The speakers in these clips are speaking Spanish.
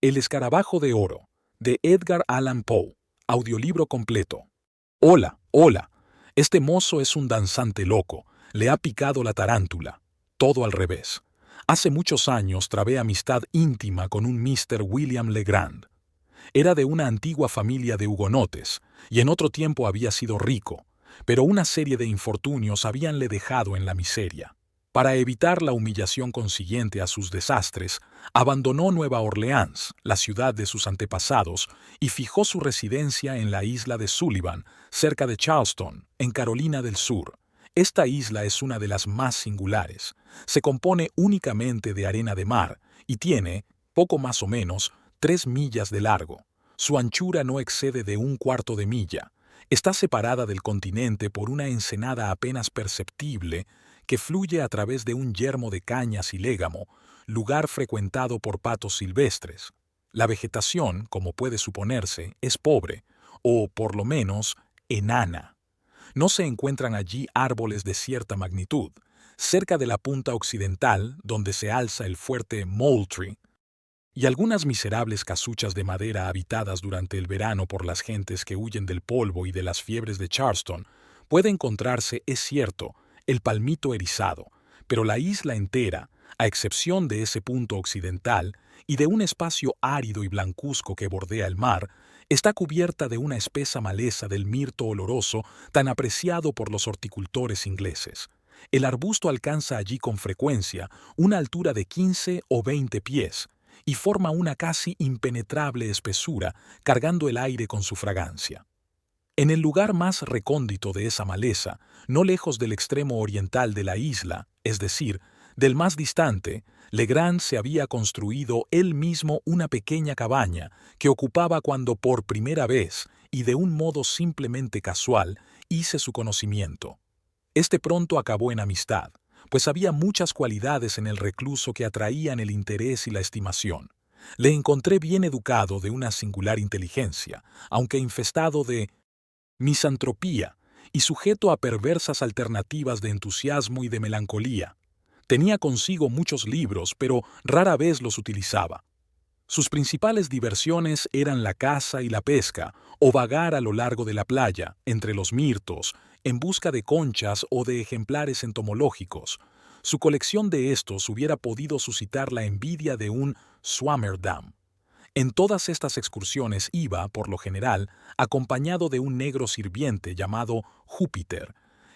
El escarabajo de oro, de Edgar Allan Poe, audiolibro completo. Hola, hola. Este mozo es un danzante loco. Le ha picado la tarántula. Todo al revés. Hace muchos años trabé amistad íntima con un Mr. William Legrand. Era de una antigua familia de hugonotes, y en otro tiempo había sido rico, pero una serie de infortunios habíanle dejado en la miseria. Para evitar la humillación consiguiente a sus desastres, abandonó Nueva Orleans, la ciudad de sus antepasados, y fijó su residencia en la isla de Sullivan, cerca de Charleston, en Carolina del Sur. Esta isla es una de las más singulares. Se compone únicamente de arena de mar y tiene, poco más o menos, 3 millas de largo. Su anchura no excede de un cuarto de milla. Está separada del continente por una ensenada apenas perceptible que fluye a través de un yermo de cañas y légamo, lugar frecuentado por patos silvestres. La vegetación, como puede suponerse, es pobre, o por lo menos, enana. No se encuentran allí árboles de cierta magnitud. Cerca de la punta occidental, donde se alza el fuerte Moultrie, y algunas miserables casuchas de madera habitadas durante el verano por las gentes que huyen del polvo y de las fiebres de Charleston, puede encontrarse, es cierto, el palmito erizado, pero la isla entera, a excepción de ese punto occidental y de un espacio árido y blancuzco que bordea el mar, está cubierta de una espesa maleza del mirto oloroso tan apreciado por los horticultores ingleses. El arbusto alcanza allí con frecuencia una altura de 15 o 20 pies, y forma una casi impenetrable espesura, cargando el aire con su fragancia. En el lugar más recóndito de esa maleza, no lejos del extremo oriental de la isla, es decir, del más distante, Legrand se había construido él mismo una pequeña cabaña que ocupaba cuando por primera vez, y de un modo simplemente casual, hice su conocimiento. Este pronto acabó en amistad, pues había muchas cualidades en el recluso que atraían el interés y la estimación. Le encontré bien educado, de una singular inteligencia, aunque infestado de misantropía y sujeto a perversas alternativas de entusiasmo y de melancolía. Tenía consigo muchos libros, pero rara vez los utilizaba. Sus principales diversiones eran la caza y la pesca, o vagar a lo largo de la playa, entre los mirtos, en busca de conchas o de ejemplares entomológicos. Su colección de estos hubiera podido suscitar la envidia de un Swammerdam. En todas estas excursiones iba, por lo general, acompañado de un negro sirviente llamado Júpiter,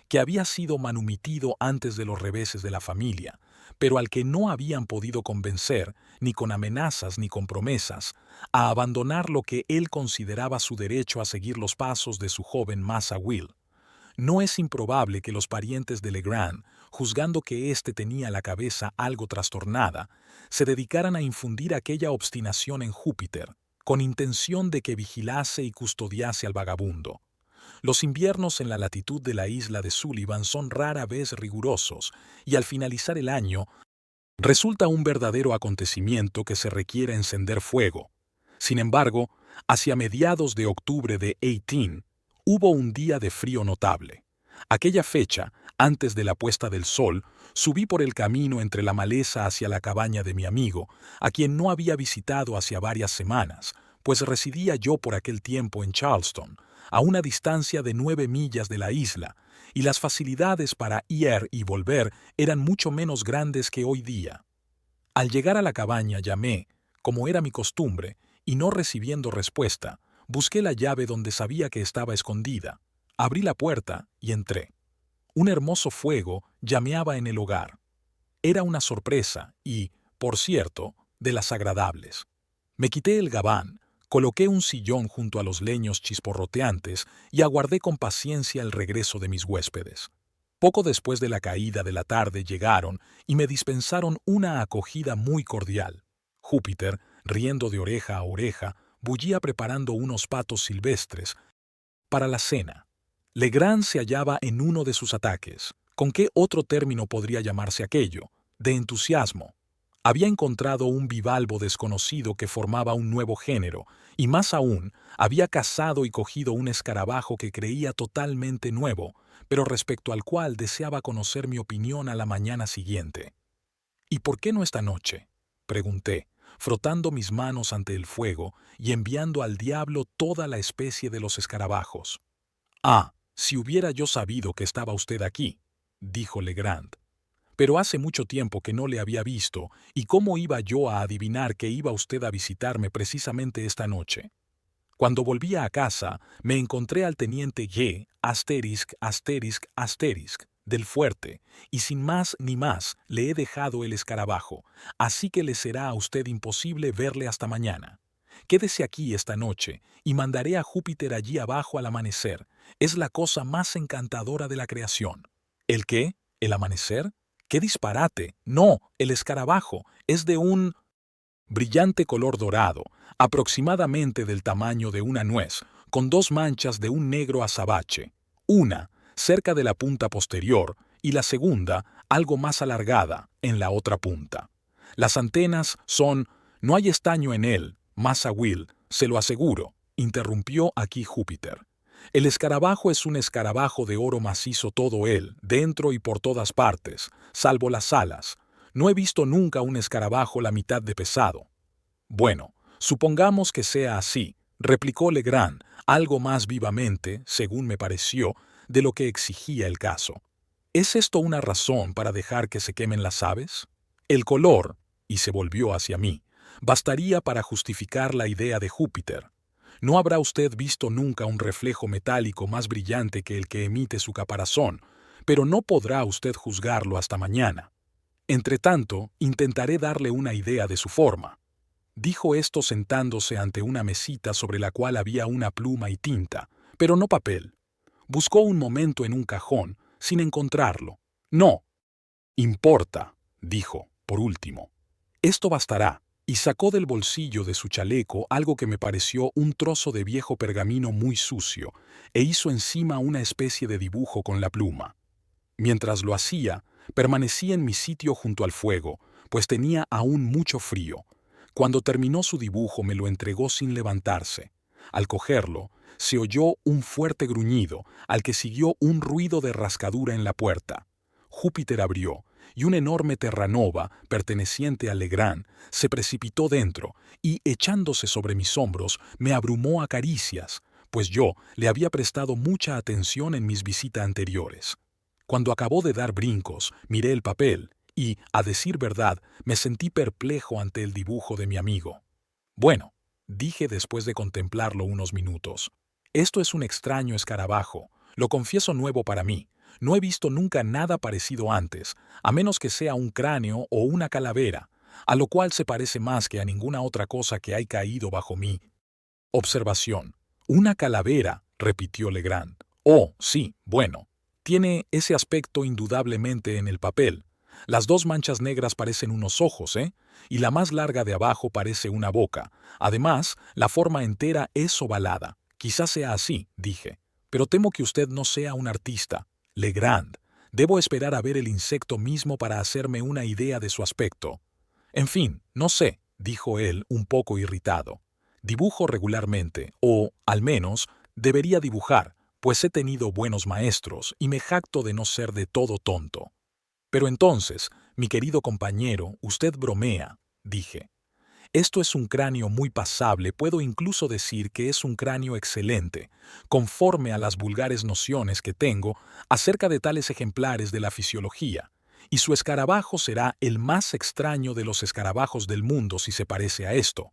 que había sido manumitido antes de los reveses de la familia, pero al que no habían podido convencer, ni con amenazas ni con promesas, a abandonar lo que él consideraba su derecho a seguir los pasos de su joven Massa Will. No es improbable que los parientes de Legrand, juzgando que éste tenía la cabeza algo trastornada, se dedicaran a infundir aquella obstinación en Júpiter, con intención de que vigilase y custodiase al vagabundo. Los inviernos en la latitud de la isla de Sullivan son rara vez rigurosos, y al finalizar el año resulta un verdadero acontecimiento que se requiere encender fuego. Sin embargo, hacia mediados de octubre de 18, hubo un día de frío notable. Aquella fecha, antes de la puesta del sol, subí por el camino entre la maleza hacia la cabaña de mi amigo, a quien no había visitado hacía varias semanas, pues residía yo por aquel tiempo en Charleston, a una distancia de 9 millas de la isla, y las facilidades para ir y volver eran mucho menos grandes que hoy día. Al llegar a la cabaña llamé, como era mi costumbre, y no recibiendo respuesta, busqué la llave donde sabía que estaba escondida. Abrí la puerta y entré. Un hermoso fuego llameaba en el hogar. Era una sorpresa y, por cierto, de las agradables. Me quité el gabán, coloqué un sillón junto a los leños chisporroteantes y aguardé con paciencia el regreso de mis huéspedes. Poco después de la caída de la tarde llegaron y me dispensaron una acogida muy cordial. Júpiter, riendo de oreja a oreja, bullía preparando unos patos silvestres para la cena. Legrand se hallaba en uno de sus ataques. ¿Con qué otro término podría llamarse aquello? De entusiasmo. Había encontrado un bivalvo desconocido que formaba un nuevo género, y más aún, había cazado y cogido un escarabajo que creía totalmente nuevo, pero respecto al cual deseaba conocer mi opinión a la mañana siguiente. «¿Y por qué no esta noche?», pregunté, frotando mis manos ante el fuego y enviando al diablo toda la especie de los escarabajos. «Ah, si hubiera yo sabido que estaba usted aquí», dijo Legrand. «Pero hace mucho tiempo que no le había visto, y ¿cómo iba yo a adivinar que iba usted a visitarme precisamente esta noche? Cuando volvía a casa, me encontré al teniente G, del fuerte, y sin más ni más le he dejado el escarabajo, así que le será a usted imposible verle hasta mañana. Quédese aquí esta noche, y mandaré a Júpiter allí abajo al amanecer. Es la cosa más encantadora de la creación». «¿El qué? ¿El amanecer? ¡Qué disparate! No, el escarabajo es de un brillante color dorado, aproximadamente del tamaño de una nuez, con dos manchas de un negro azabache, una cerca de la punta posterior y la segunda algo más alargada en la otra punta. Las antenas son... No hay estaño en él, Massa Will, se lo aseguro», interrumpió aquí Júpiter. «El escarabajo es un escarabajo de oro macizo todo él, dentro y por todas partes, salvo las alas. No he visto nunca un escarabajo la mitad de pesado». «Bueno, supongamos que sea así», replicó Legrand, algo más vivamente, según me pareció, de lo que exigía el caso. «¿Es esto una razón para dejar que se quemen las aves? El color», y se volvió hacia mí, «bastaría para justificar la idea de Júpiter. No habrá usted visto nunca un reflejo metálico más brillante que el que emite su caparazón, pero no podrá usted juzgarlo hasta mañana. Entretanto, intentaré darle una idea de su forma». Dijo esto sentándose ante una mesita sobre la cual había una pluma y tinta, pero no papel. Buscó un momento en un cajón, sin encontrarlo. «No importa», dijo, por último. «Esto bastará», y sacó del bolsillo de su chaleco algo que me pareció un trozo de viejo pergamino muy sucio, e hizo encima una especie de dibujo con la pluma. Mientras lo hacía, permanecí en mi sitio junto al fuego, pues tenía aún mucho frío. Cuando terminó su dibujo me lo entregó sin levantarse. Al cogerlo, se oyó un fuerte gruñido, al que siguió un ruido de rascadura en la puerta. Júpiter abrió, y un enorme terranova, perteneciente a Legrand, se precipitó dentro, y, echándose sobre mis hombros, me abrumó a caricias, pues yo le había prestado mucha atención en mis visitas anteriores. Cuando acabó de dar brincos, miré el papel, y, a decir verdad, me sentí perplejo ante el dibujo de mi amigo. «Bueno», dije después de contemplarlo unos minutos, «esto es un extraño escarabajo, lo confieso nuevo para mí. No he visto nunca nada parecido antes, a menos que sea un cráneo o una calavera, a lo cual se parece más que a ninguna otra cosa que haya caído bajo mi observación». «Una calavera», repitió Legrand. «Oh, sí, bueno. Tiene ese aspecto indudablemente en el papel. Las dos manchas negras parecen unos ojos, ¿eh? Y la más larga de abajo parece una boca. Además, la forma entera es ovalada. Quizás sea así», dije. «Pero temo que usted no sea un artista. Legrand, debo esperar a ver el insecto mismo para hacerme una idea de su aspecto». «En fin, no sé», dijo él, un poco irritado. «Dibujo regularmente, o, al menos, debería dibujar, pues he tenido buenos maestros y me jacto de no ser de todo tonto». «Pero entonces, mi querido compañero, usted bromea», dije. «Esto es un cráneo muy pasable, puedo incluso decir que es un cráneo excelente, conforme a las vulgares nociones que tengo acerca de tales ejemplares de la fisiología, y su escarabajo será el más extraño de los escarabajos del mundo si se parece a esto.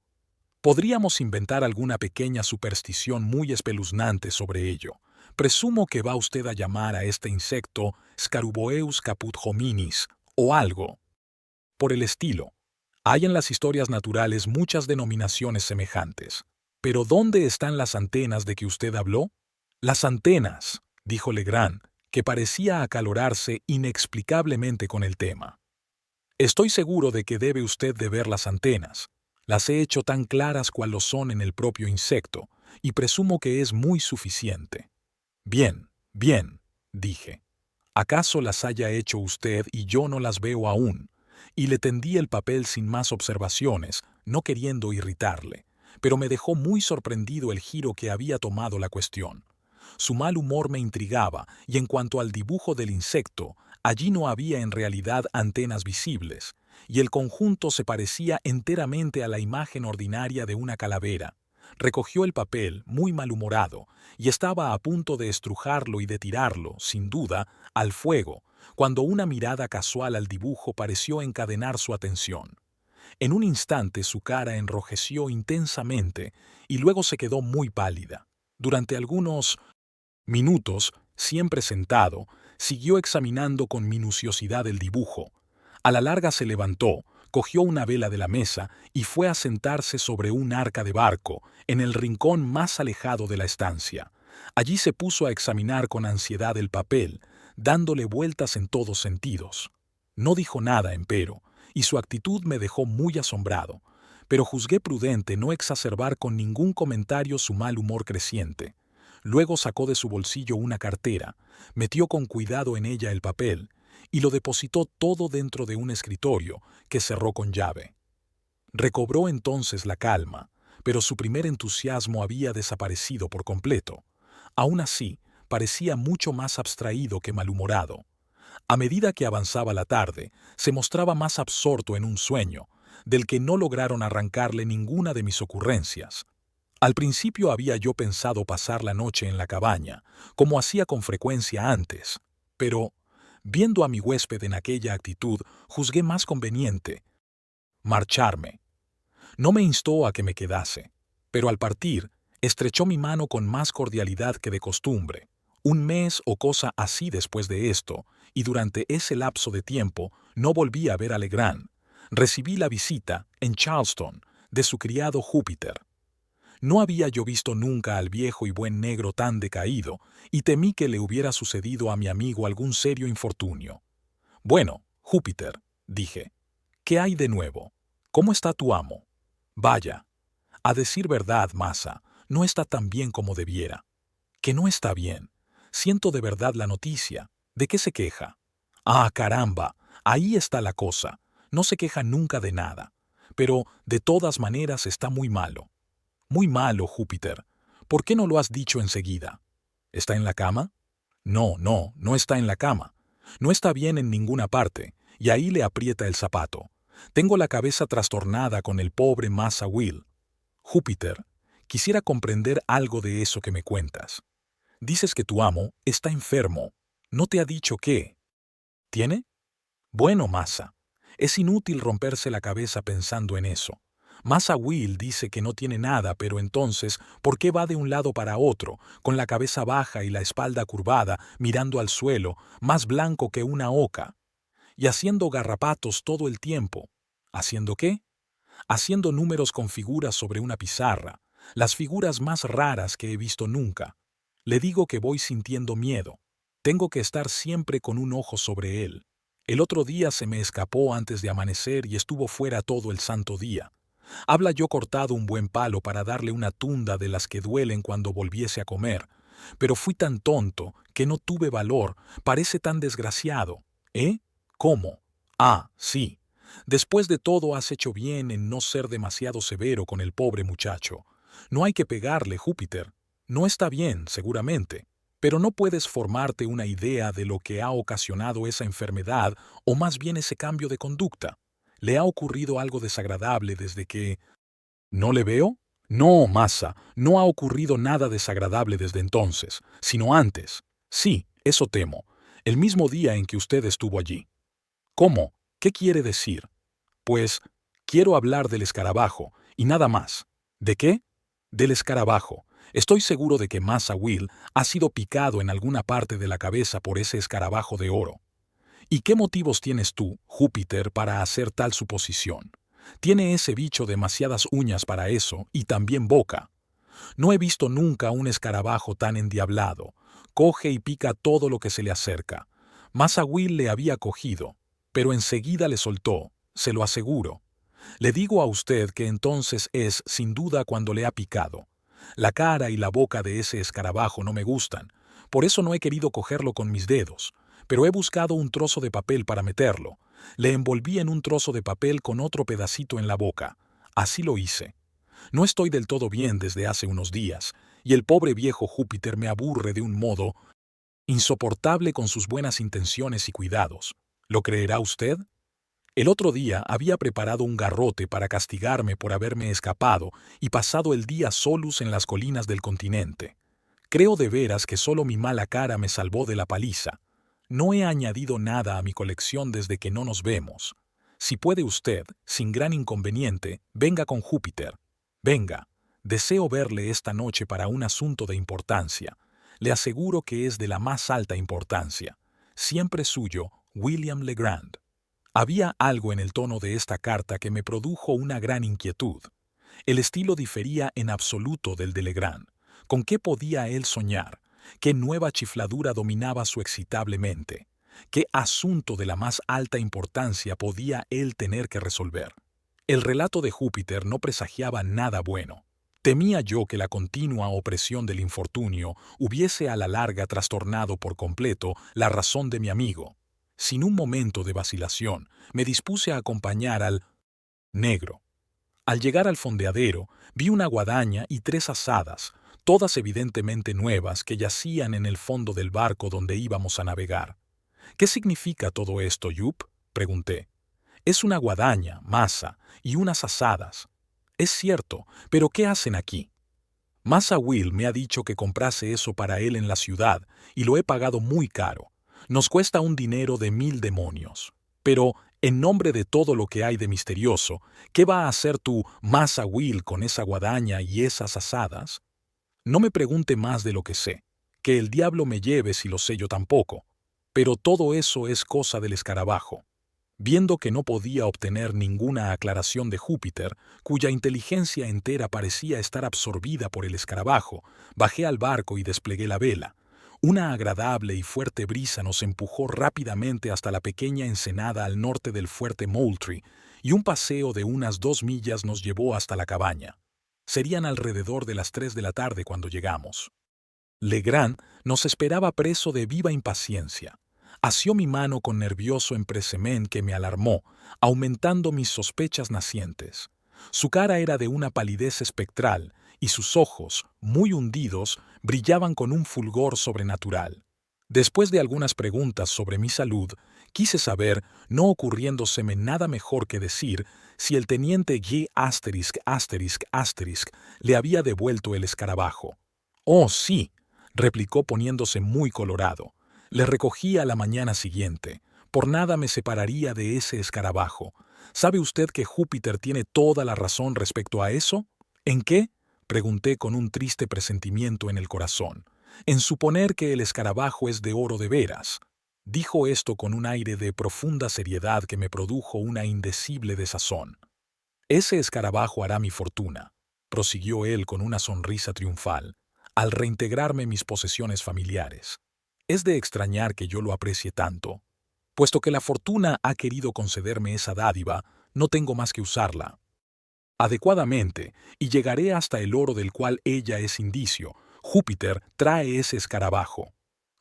Podríamos inventar alguna pequeña superstición muy espeluznante sobre ello. Presumo que va usted a llamar a este insecto Scaruboeus caput hominis o algo por el estilo. Hay en las historias naturales muchas denominaciones semejantes. Pero ¿dónde están las antenas de que usted habló? «Las antenas», dijo Legrand, que parecía acalorarse inexplicablemente con el tema. «Estoy seguro de que debe usted de ver las antenas. Las he hecho tan claras cual lo son en el propio insecto, y presumo que es muy suficiente». «Bien, bien», dije. «¿Acaso las haya hecho usted y yo no las veo aún?» Y le tendí el papel sin más observaciones, no queriendo irritarle, pero me dejó muy sorprendido el giro que había tomado la cuestión. Su mal humor me intrigaba, y en cuanto al dibujo del insecto, Allí no había en realidad antenas visibles, y el conjunto se parecía enteramente a la imagen ordinaria de una calavera. Recogió el papel, muy malhumorado, y estaba a punto de estrujarlo y de tirarlo, sin duda, al fuego, cuando una mirada casual al dibujo pareció encadenar su atención. En un instante su cara enrojeció intensamente y luego se quedó muy pálida. Durante algunos minutos, siempre sentado, siguió examinando con minuciosidad el dibujo. A la larga se levantó, cogió una vela de la mesa y fue a sentarse sobre un arca de barco, en el rincón más alejado de la estancia. Allí se puso a examinar con ansiedad el papel, dándole vueltas en todos sentidos. No dijo nada, empero, y su actitud me dejó muy asombrado, pero juzgué prudente no exacerbar con ningún comentario su mal humor creciente. Luego sacó de su bolsillo una cartera, metió con cuidado en ella el papel y lo depositó todo dentro de un escritorio que cerró con llave. Recobró entonces la calma, pero su primer entusiasmo había desaparecido por completo. Aún así, parecía mucho más abstraído que malhumorado. A medida que avanzaba la tarde, se mostraba más absorto en un sueño, del que no lograron arrancarle ninguna de mis ocurrencias. Al principio había yo pensado pasar la noche en la cabaña, como hacía con frecuencia antes, pero, viendo a mi huésped en aquella actitud, juzgué más conveniente marcharme. No me instó a que me quedase, pero al partir, estrechó mi mano con más cordialidad que de costumbre. Un mes o cosa así después de esto, y durante ese lapso de tiempo no volví a ver a Legrand. Recibí la visita, en Charleston, de su criado Júpiter. No había yo visto nunca al viejo y buen negro tan decaído, y temí que le hubiera sucedido a mi amigo algún serio infortunio. «Bueno, Júpiter», dije, «¿qué hay de nuevo? ¿Cómo está tu amo?» «Vaya, a decir verdad, Masa, no está tan bien como debiera». «¿Que no está bien? Siento de verdad la noticia. ¿De qué se queja?» «Ah, caramba, ahí está la cosa. No se queja nunca de nada. Pero, de todas maneras, está muy malo». «Muy malo, Júpiter. ¿Por qué no lo has dicho enseguida?» «¿Está en la cama?» «No, no, no está en la cama. No está bien en ninguna parte, y ahí le aprieta el zapato. Tengo la cabeza trastornada con el pobre Massa Will. Júpiter, quisiera comprender algo de eso que me cuentas. Dices que tu amo está enfermo. ¿No te ha dicho qué? ¿Tiene? Bueno, Massa, es inútil romperse la cabeza pensando en eso. Massa Will dice que no tiene nada, pero entonces, ¿por qué va de un lado para otro, con la cabeza baja y la espalda curvada, mirando al suelo, más blanco que una oca? Y haciendo garrapatos todo el tiempo. ¿Haciendo qué? Haciendo números con figuras sobre una pizarra, las figuras más raras que he visto nunca. Le digo que voy sintiendo miedo. Tengo que estar siempre con un ojo sobre él. El otro día se me escapó antes de amanecer y estuvo fuera todo el santo día. Habla yo cortado un buen palo para darle una tunda de las que duelen cuando volviese a comer, pero fui tan tonto que no tuve valor, parece tan desgraciado. ¿Eh? ¿Cómo? Ah, sí. Después de todo has hecho bien en no ser demasiado severo con el pobre muchacho. No hay que pegarle, Júpiter. No está bien, seguramente, pero no puedes formarte una idea de lo que ha ocasionado esa enfermedad o más bien ese cambio de conducta. ¿Le ha ocurrido algo desagradable desde que... ¿No le veo? No, Massa, no ha ocurrido nada desagradable desde entonces, sino antes. Sí, eso temo, el mismo día en que usted estuvo allí. ¿Cómo? ¿Qué quiere decir? Pues, quiero hablar del escarabajo, y nada más. ¿De qué? Del escarabajo. Estoy seguro de que Massa Will ha sido picado en alguna parte de la cabeza por ese escarabajo de oro. ¿Y qué motivos tienes tú, Júpiter, para hacer tal suposición? Tiene ese bicho demasiadas uñas para eso y también boca. No he visto nunca un escarabajo tan endiablado. Coge y pica todo lo que se le acerca. Massa Will le había cogido, pero enseguida le soltó, se lo aseguro. Le digo a usted que entonces es, sin duda, cuando le ha picado. La cara y la boca de ese escarabajo no me gustan, por eso no he querido cogerlo con mis dedos, pero he buscado un trozo de papel para meterlo. Le envolví en un trozo de papel con otro pedacito en la boca. Así lo hice. No estoy del todo bien desde hace unos días, y el pobre viejo Júpiter me aburre de un modo Insoportable con sus buenas intenciones y cuidados. ¿Lo creerá usted? El otro día había preparado un garrote para castigarme por haberme escapado y pasado el día solus en las colinas del continente. Creo de veras que solo mi mala cara me salvó de la paliza. No he añadido nada a mi colección desde que no nos vemos. Si puede usted, sin gran inconveniente, venga con Júpiter. Venga. Deseo verle esta noche para un asunto de importancia. Le aseguro que es de la más alta importancia. Siempre suyo, William Legrand. Había algo en el tono de esta carta que me produjo una gran inquietud. El estilo difería en absoluto del de Legrand. ¿Con qué podía él soñar? ¿Qué nueva chifladura dominaba su excitable mente? ¿Qué asunto de la más alta importancia podía él tener que resolver? El relato de Júpiter no presagiaba nada bueno. Temía yo que la continua opresión del infortunio hubiese a la larga trastornado por completo la razón de mi amigo. Sin un momento de vacilación, me dispuse a acompañar al negro. Al llegar al fondeadero, vi una guadaña y 3 azadas, todas evidentemente nuevas, que yacían en el fondo del barco donde íbamos a navegar. ¿Qué significa todo esto, Yup?, pregunté. Es una guadaña, masa, y unas azadas. Es cierto, pero ¿qué hacen aquí? Massa Will me ha dicho que comprase eso para él en la ciudad, y lo he pagado muy caro. Nos cuesta un dinero de 1000 demonios. Pero, en nombre de todo lo que hay de misterioso, ¿qué va a hacer tu Massa Will con esa guadaña y esas asadas? No me pregunte más de lo que sé. Que el diablo me lleve si lo sé yo tampoco. Pero todo eso es cosa del escarabajo. Viendo que no podía obtener ninguna aclaración de Júpiter, cuya inteligencia entera parecía estar absorbida por el escarabajo, bajé al barco y desplegué la vela. Una agradable y fuerte brisa nos empujó rápidamente hasta la pequeña ensenada al norte del fuerte Moultrie, y un paseo de unas 2 millas nos llevó hasta la cabaña. Serían alrededor de las 3 de la tarde cuando llegamos. Legrand nos esperaba preso de viva impaciencia. Asió mi mano con nervioso empresement que me alarmó, aumentando mis sospechas nacientes. Su cara era de una palidez espectral, y sus ojos, muy hundidos, brillaban con un fulgor sobrenatural. Después de algunas preguntas sobre mi salud, quise saber, no ocurriéndoseme nada mejor que decir, si el teniente G*** le había devuelto el escarabajo. «Oh, sí», replicó poniéndose muy colorado. «Le recogí a la mañana siguiente. Por nada me separaría de ese escarabajo. ¿Sabe usted que Júpiter tiene toda la razón respecto a eso?» «¿En qué?», pregunté con un triste presentimiento en el corazón. «En suponer que el escarabajo es de oro de veras». Dijo esto con un aire de profunda seriedad que me produjo una indecible desazón. «Ese escarabajo hará mi fortuna», prosiguió él con una sonrisa triunfal, «al reintegrarme mis posesiones familiares. Es de extrañar que yo lo aprecie tanto. Puesto que la fortuna ha querido concederme esa dádiva, no tengo más que usarla adecuadamente, y llegaré hasta el oro del cual ella es indicio. Júpiter trae ese escarabajo».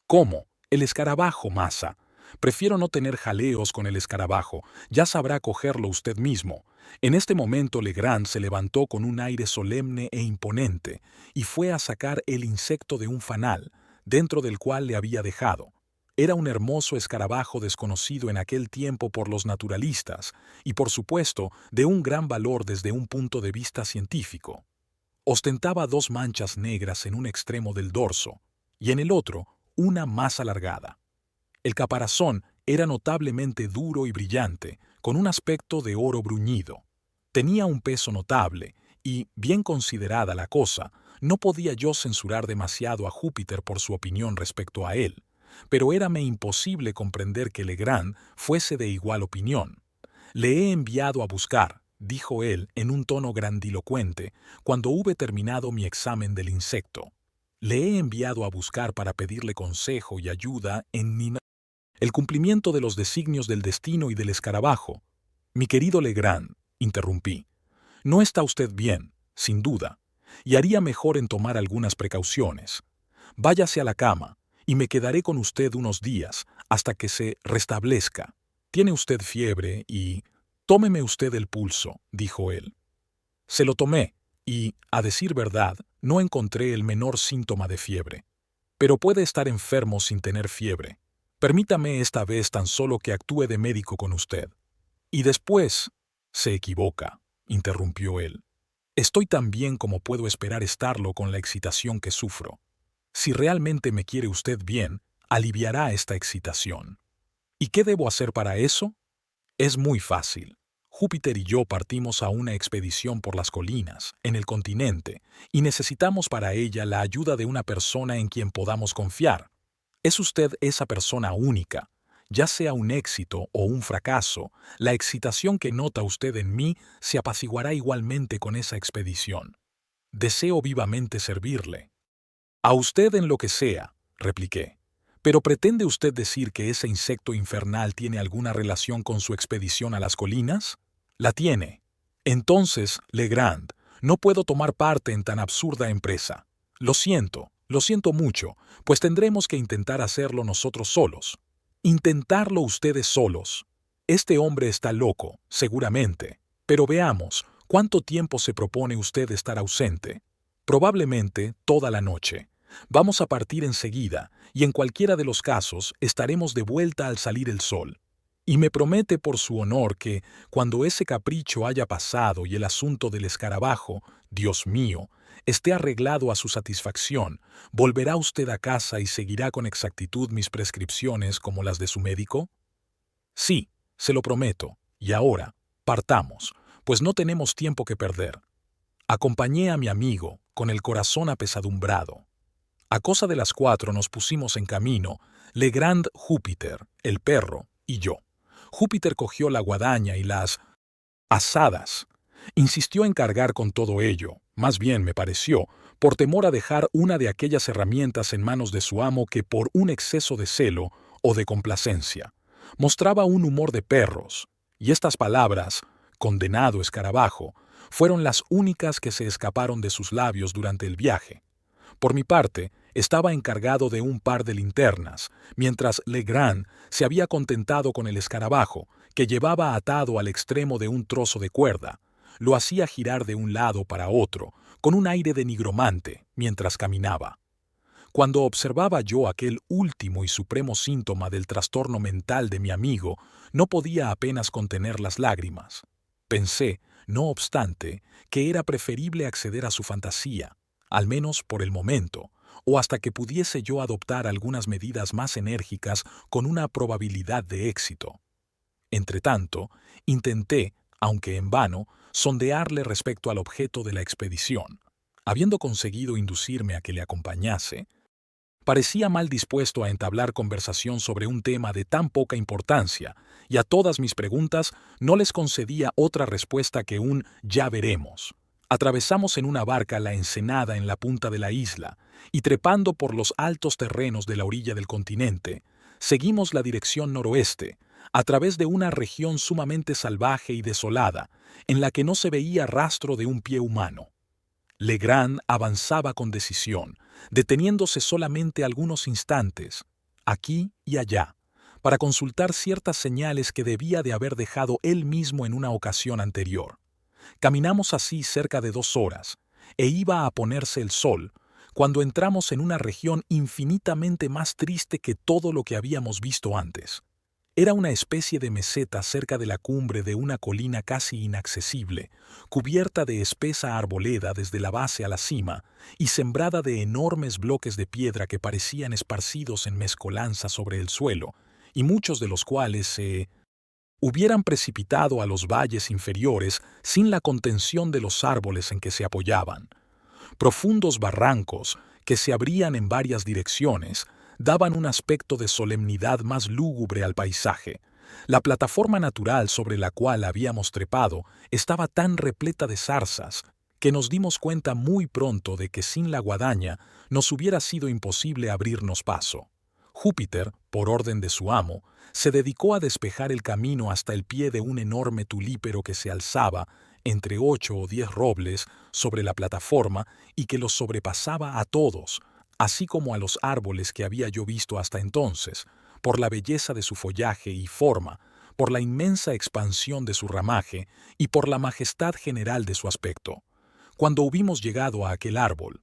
«¿Cómo? El escarabajo, masa. Prefiero no tener jaleos con el escarabajo. Ya sabrá cogerlo usted mismo». En este momento Legrand se levantó con un aire solemne e imponente y fue a sacar el insecto de un fanal, dentro del cual le había dejado. Era un hermoso escarabajo desconocido en aquel tiempo por los naturalistas y, por supuesto, de un gran valor desde un punto de vista científico. Ostentaba 2 manchas negras en un extremo del dorso y en el otro una más alargada. El caparazón era notablemente duro y brillante, con un aspecto de oro bruñido. Tenía un peso notable y, bien considerada la cosa, no podía yo censurar demasiado a Júpiter por su opinión respecto a él, pero érame imposible comprender que Legrand fuese de igual opinión. «Le he enviado a buscar», dijo él en un tono grandilocuente, cuando hube terminado mi examen del insecto. «Le he enviado a buscar para pedirle consejo y ayuda en el cumplimiento de los designios del destino y del escarabajo». «Mi querido Legrand», interrumpí, «no está usted bien, sin duda, y haría mejor en tomar algunas precauciones. Váyase a la cama, y me quedaré con usted unos días, hasta que se restablezca. Tiene usted fiebre y... Tómeme usted el pulso», dijo él. Se lo tomé, y, a decir verdad, no encontré el menor síntoma de fiebre. pero puede estar enfermo sin tener fiebre. Permítame esta vez tan solo que actúe de médico con usted. Y después, se equivoca, interrumpió él. Estoy tan bien como puedo esperar estarlo con la excitación que sufro. Si realmente me quiere usted bien, aliviará esta excitación. ¿Y qué debo hacer para eso? Es muy fácil. Júpiter y yo partimos a una expedición por las colinas, en el continente, y necesitamos para ella la ayuda de una persona en quien podamos confiar. Es usted esa persona única. Ya sea un éxito o un fracaso, la excitación que nota usted en mí se apaciguará igualmente con esa expedición. Deseo vivamente servirle. A usted en lo que sea, repliqué. ¿Pero pretende usted decir que ese insecto infernal tiene alguna relación con su expedición a las colinas? La tiene. Entonces, Legrand, no puedo tomar parte en tan absurda empresa. Lo siento mucho, pues tendremos que intentar hacerlo nosotros solos. Intentarlo ustedes solos. Este hombre está loco, seguramente. Pero veamos, ¿cuánto tiempo se propone usted estar ausente? Probablemente toda la noche. Vamos a partir enseguida, y en cualquiera de los casos estaremos de vuelta al salir el sol. Y me promete por su honor que, cuando ese capricho haya pasado y el asunto del escarabajo, Dios mío, esté arreglado a su satisfacción, ¿volverá usted a casa y seguirá con exactitud mis prescripciones como las de su médico? Sí, se lo prometo. Y ahora, partamos, pues no tenemos tiempo que perder. Acompañé a mi amigo, con el corazón apesadumbrado. A cosa de las 4 nos pusimos en camino, Legrand, Júpiter, el perro y yo. Júpiter cogió la guadaña y las asadas. Insistió en cargar con todo ello, más bien me pareció, por temor a dejar una de aquellas herramientas en manos de su amo que por un exceso de celo o de complacencia mostraba un humor de perros, y estas palabras, condenado escarabajo, fueron las únicas que se escaparon de sus labios durante el viaje. Por mi parte, estaba encargado de un par de linternas, mientras Legrand se había contentado con el escarabajo, que llevaba atado al extremo de un trozo de cuerda. Lo hacía girar de un lado para otro, con un aire de nigromante, mientras caminaba. Cuando observaba yo aquel último y supremo síntoma del trastorno mental de mi amigo, no podía apenas contener las lágrimas. Pensé, no obstante, que era preferible acceder a su fantasía, al menos por el momento, o hasta que pudiese yo adoptar algunas medidas más enérgicas con una probabilidad de éxito. Entretanto, intenté, aunque en vano, sondearle respecto al objeto de la expedición. Habiendo conseguido inducirme a que le acompañase, parecía mal dispuesto a entablar conversación sobre un tema de tan poca importancia, y a todas mis preguntas no les concedía otra respuesta que un «ya veremos». Atravesamos en una barca la ensenada en la punta de la isla, y trepando por los altos terrenos de la orilla del continente, seguimos la dirección noroeste, a través de una región sumamente salvaje y desolada, en la que no se veía rastro de un pie humano. Legrand avanzaba con decisión, deteniéndose solamente algunos instantes, aquí y allá, para consultar ciertas señales que debía de haber dejado él mismo en una ocasión anterior. Caminamos así cerca de 2 horas, e iba a ponerse el sol, cuando entramos en una región infinitamente más triste que todo lo que habíamos visto antes. Era una especie de meseta cerca de la cumbre de una colina casi inaccesible, cubierta de espesa arboleda desde la base a la cima y sembrada de enormes bloques de piedra que parecían esparcidos en mezcolanza sobre el suelo, y muchos de los cuales se hubieran precipitado a los valles inferiores sin la contención de los árboles en que se apoyaban. Profundos barrancos, que se abrían en varias direcciones, daban un aspecto de solemnidad más lúgubre al paisaje. La plataforma natural sobre la cual habíamos trepado estaba tan repleta de zarzas que nos dimos cuenta muy pronto de que sin la guadaña nos hubiera sido imposible abrirnos paso. Júpiter, por orden de su amo, se dedicó a despejar el camino hasta el pie de un enorme tulípero que se alzaba entre 8 o 10 robles sobre la plataforma y que los sobrepasaba a todos, así como a los árboles que había yo visto hasta entonces, por la belleza de su follaje y forma, por la inmensa expansión de su ramaje y por la majestad general de su aspecto. Cuando hubimos llegado a aquel árbol,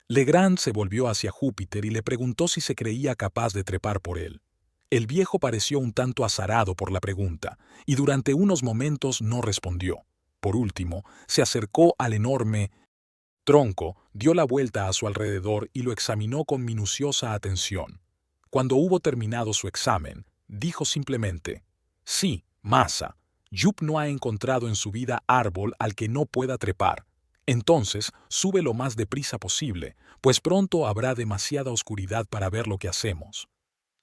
Legrand se volvió hacia Júpiter y le preguntó si se creía capaz de trepar por él. El viejo pareció un tanto azarado por la pregunta, y durante unos momentos no respondió. Por último, se acercó al enorme tronco, dio la vuelta a su alrededor y lo examinó con minuciosa atención. Cuando hubo terminado su examen, dijo simplemente: «Sí, Masa, Jup no ha encontrado en su vida árbol al que no pueda trepar. Entonces, sube lo más deprisa posible, pues pronto habrá demasiada oscuridad para ver lo que hacemos».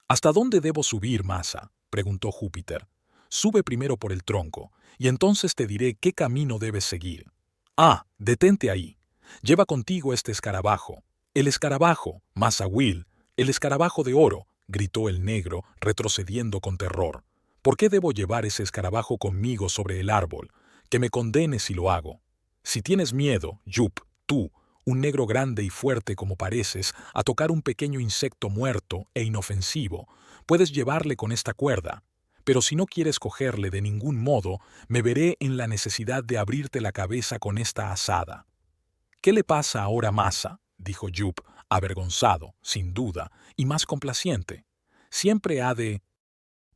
«¿Hasta dónde debo subir, Masa?», preguntó Júpiter. «Sube primero por el tronco, y entonces te diré qué camino debes seguir». «Ah, detente ahí. Lleva contigo este escarabajo». «El escarabajo, Masa Will, el escarabajo de oro», gritó el negro, retrocediendo con terror. «¿Por qué debo llevar ese escarabajo conmigo sobre el árbol? Que me condene si lo hago. Si tienes miedo, Jup, tú, un negro grande y fuerte como pareces, a tocar un pequeño insecto muerto e inofensivo, puedes llevarle con esta cuerda. Pero si no quieres cogerle de ningún modo, me veré en la necesidad de abrirte la cabeza con esta azada». «¿Qué le pasa ahora a Masa?», dijo Jup, avergonzado, sin duda, y más complaciente. «Siempre ha de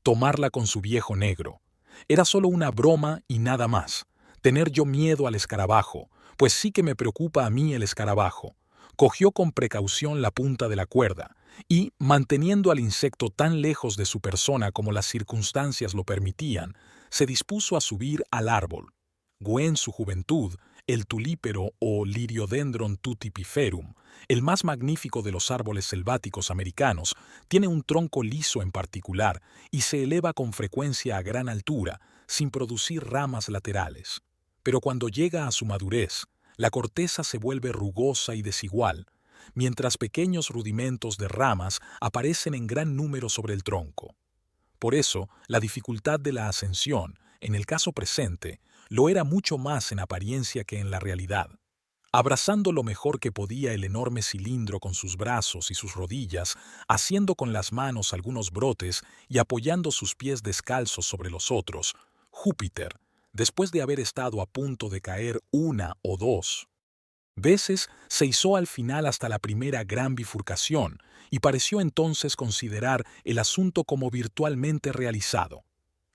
tomarla con su viejo negro. Era solo una broma y nada más. Tener yo miedo al escarabajo, pues sí que me preocupa a mí el escarabajo». Cogió con precaución la punta de la cuerda y, manteniendo al insecto tan lejos de su persona como las circunstancias lo permitían, se dispuso a subir al árbol. En su juventud, el tulípero o Liriodendron tutipiferum, el más magnífico de los árboles selváticos americanos, tiene un tronco liso en particular y se eleva con frecuencia a gran altura, sin producir ramas laterales. Pero cuando llega a su madurez, la corteza se vuelve rugosa y desigual, mientras pequeños rudimentos de ramas aparecen en gran número sobre el tronco. Por eso, la dificultad de la ascensión, en el caso presente, lo era mucho más en apariencia que en la realidad. Abrazando lo mejor que podía el enorme cilindro con sus brazos y sus rodillas, haciendo con las manos algunos brotes y apoyando sus pies descalzos sobre los otros, Júpiter, después de haber estado a punto de caer una o dos veces, se izó al final hasta la primera gran bifurcación y pareció entonces considerar el asunto como virtualmente realizado.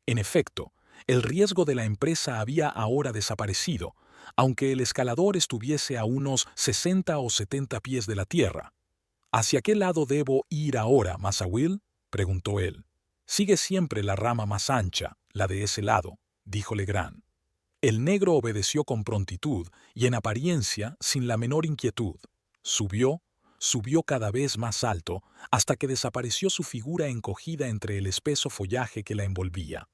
En efecto, el riesgo de la empresa había ahora desaparecido, aunque el escalador estuviese a unos 60 o 70 pies de la tierra. «¿Hacia qué lado debo ir ahora, Masa Will?», preguntó él. «Sigue siempre la rama más ancha, la de ese lado», dijo Legrand. El negro obedeció con prontitud y en apariencia sin la menor inquietud. Subió cada vez más alto, hasta que desapareció su figura encogida entre el espeso follaje que la envolvía.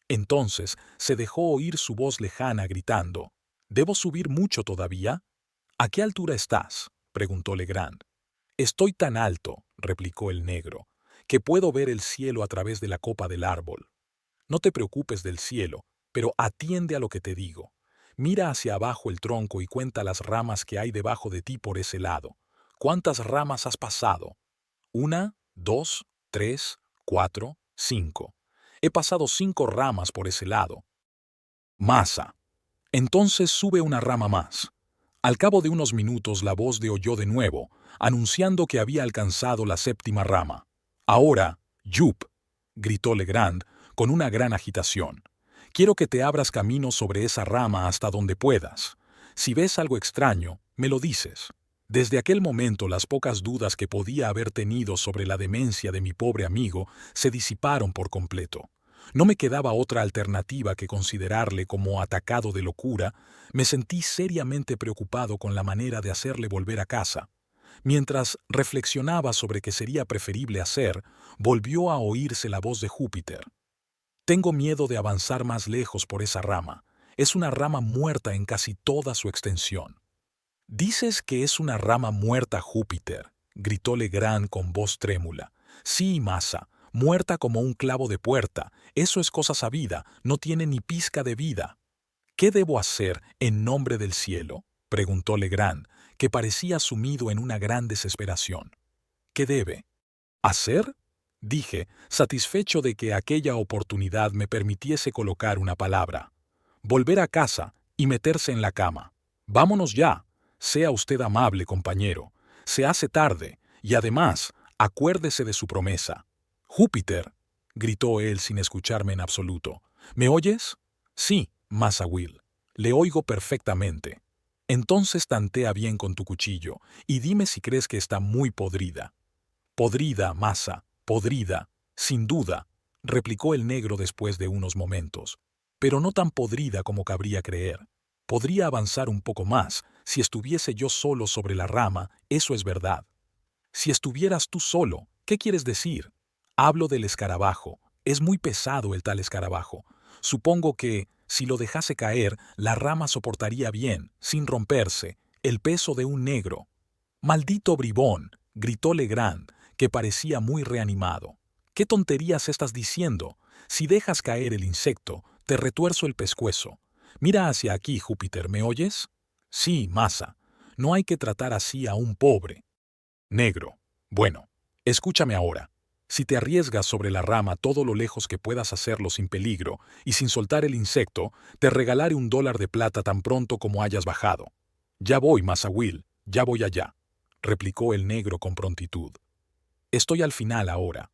Entonces se dejó oír su voz lejana gritando: «¿Debo subir mucho todavía?». «¿A qué altura estás?», preguntó Legrand. «Estoy tan alto», replicó el negro, «que puedo ver el cielo a través de la copa del árbol». «No te preocupes del cielo, pero atiende a lo que te digo. Mira hacia abajo el tronco y cuenta las ramas que hay debajo de ti por ese lado. ¿Cuántas ramas has pasado?». «1, 2, 3, 4, 5. He pasado 5 ramas por ese lado». «Masa». «Entonces sube una rama más». Al cabo de unos minutos la voz de oyó de nuevo, anunciando que había alcanzado la 7ª rama. «Ahora, Jup», gritó Legrand con una gran agitación, «quiero que te abras camino sobre esa rama hasta donde puedas. Si ves algo extraño, me lo dices». Desde aquel momento las pocas dudas que podía haber tenido sobre la demencia de mi pobre amigo se disiparon por completo. No me quedaba otra alternativa que considerarle como atacado de locura. Me sentí seriamente preocupado con la manera de hacerle volver a casa. Mientras reflexionaba sobre qué sería preferible hacer, volvió a oírse la voz de Júpiter. «Tengo miedo de avanzar más lejos por esa rama. Es una rama muerta en casi toda su extensión». «¿Dices que es una rama muerta, Júpiter?», gritó Legrand con voz trémula. «Sí, Masa, muerta como un clavo de puerta. Eso es cosa sabida, no tiene ni pizca de vida». «¿Qué debo hacer en nombre del cielo?», preguntó Legrand, que parecía sumido en una gran desesperación. «¿Qué debe hacer?», dije, satisfecho de que aquella oportunidad me permitiese colocar una palabra. «Volver a casa y meterse en la cama. Vámonos ya. Sea usted amable, compañero. Se hace tarde, y además, acuérdese de su promesa. Júpiter, gritó él sin escucharme en absoluto. ¿Me oyes? Sí, Masa Will. Le oigo perfectamente. Entonces tantea bien con tu cuchillo, y dime si crees que está muy podrida. Podrida, Masa, podrida, sin duda, replicó el negro después de unos momentos, pero no tan podrida como cabría creer. Podría avanzar un poco más si estuviese yo solo sobre la rama, eso es verdad. Si estuvieras tú solo, ¿qué quieres decir? Hablo del escarabajo. Es muy pesado el tal escarabajo. Supongo que, si lo dejase caer, la rama soportaría bien, sin romperse, el peso de un negro. «Maldito bribón», gritó Legrand, que parecía muy reanimado. «¿Qué tonterías estás diciendo? Si dejas caer el insecto, te retuerzo el pescuezo. Mira hacia aquí, Júpiter, ¿me oyes?» «Sí, Masa. No hay que tratar así a un pobre». Negro. «Bueno, escúchame ahora. Si te arriesgas sobre la rama todo lo lejos que puedas hacerlo sin peligro y sin soltar el insecto, te regalaré $1 de plata tan pronto como hayas bajado». «Ya voy, Masa Will, ya voy allá», replicó el negro con prontitud. «Estoy al final ahora».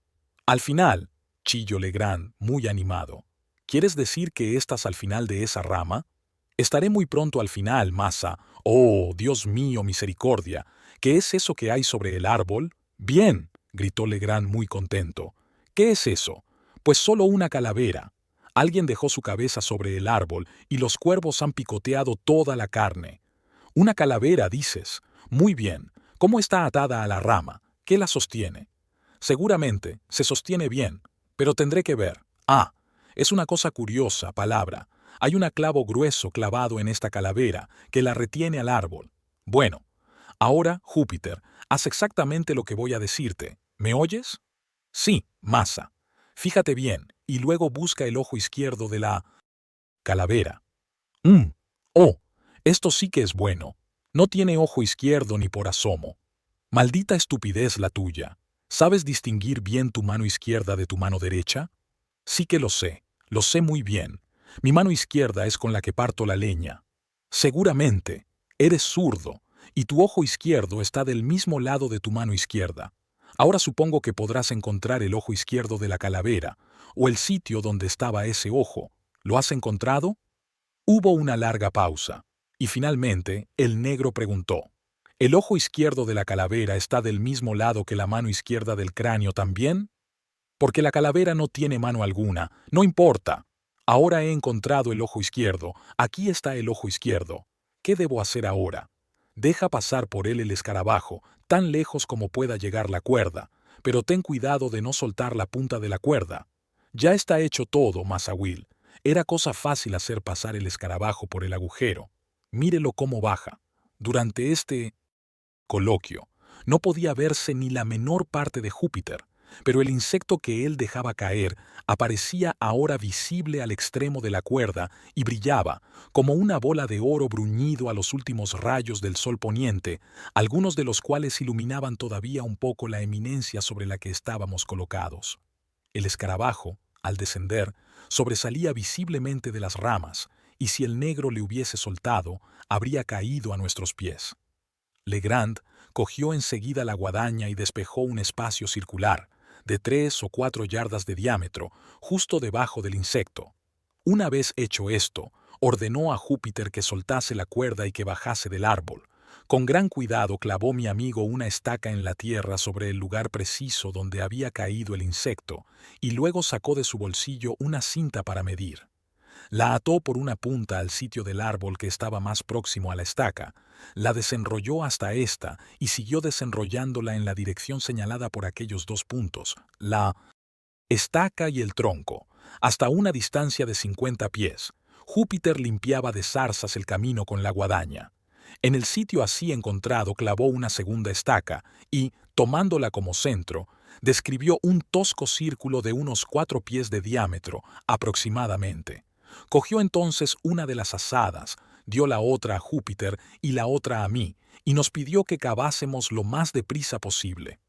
«¿Al final?», chilló Legrand, muy animado. «¿Quieres decir que estás al final de esa rama?» «Estaré muy pronto al final, Masa. Oh, Dios mío, misericordia. ¿Qué es eso que hay sobre el árbol?» «Bien», gritó Legrand muy contento. «¿Qué es eso?» «Pues solo una calavera. Alguien dejó su cabeza sobre el árbol y los cuervos han picoteado toda la carne». «Una calavera, dices. Muy bien. ¿Cómo está atada a la rama? ¿Qué la sostiene?» «Seguramente, se sostiene bien, pero tendré que ver». «Ah, es una cosa curiosa, palabra. Hay un clavo grueso clavado en esta calavera que la retiene al árbol. Bueno, ahora, Júpiter, haz exactamente lo que voy a decirte. ¿Me oyes?» «Sí, Masa. Fíjate bien, y luego busca el ojo izquierdo de la calavera». «Oh, esto sí que es bueno. No tiene ojo izquierdo ni por asomo. Maldita estupidez la tuya. ¿Sabes distinguir bien tu mano izquierda de tu mano derecha?» «Sí que lo sé muy bien. Mi mano izquierda es con la que parto la leña». «Seguramente. Eres zurdo, y tu ojo izquierdo está del mismo lado de tu mano izquierda. Ahora supongo que podrás encontrar el ojo izquierdo de la calavera, o el sitio donde estaba ese ojo. ¿Lo has encontrado?» Hubo una larga pausa, y finalmente el negro preguntó: «¿El ojo izquierdo de la calavera está del mismo lado que la mano izquierda del cráneo también?» «Porque la calavera no tiene mano alguna. No importa. Ahora he encontrado el ojo izquierdo. Aquí está el ojo izquierdo. ¿Qué debo hacer ahora?» «Deja pasar por él el escarabajo, tan lejos como pueda llegar la cuerda, pero ten cuidado de no soltar la punta de la cuerda». «Ya está hecho todo, Masa Will. Era cosa fácil hacer pasar el escarabajo por el agujero. Mírelo cómo baja». Durante este coloquio no podía verse ni la menor parte de Júpiter, pero el insecto que él dejaba caer aparecía ahora visible al extremo de la cuerda y brillaba como una bola de oro bruñido a los últimos rayos del sol poniente, algunos de los cuales iluminaban todavía un poco la eminencia sobre la que estábamos colocados. El escarabajo, al descender, sobresalía visiblemente de las ramas, y si el negro le hubiese soltado, habría caído a nuestros pies. Legrand cogió enseguida la guadaña y despejó un espacio circular, de 3 o 4 yardas de diámetro, justo debajo del insecto. Una vez hecho esto, ordenó a Júpiter que soltase la cuerda y que bajase del árbol. Con gran cuidado clavó mi amigo una estaca en la tierra sobre el lugar preciso donde había caído el insecto, y luego sacó de su bolsillo una cinta para medir. La ató por una punta al sitio del árbol que estaba más próximo a la estaca, la desenrolló hasta ésta y siguió desenrollándola en la dirección señalada por aquellos 2 puntos, la estaca y el tronco, hasta una distancia de 50 pies. Júpiter limpiaba de zarzas el camino con la guadaña. En el sitio así encontrado clavó una segunda estaca y, tomándola como centro, describió un tosco círculo de unos 4 pies de diámetro, aproximadamente. Cogió entonces una de las azadas, dio la otra a Júpiter y la otra a mí, y nos pidió que cavásemos lo más deprisa posible.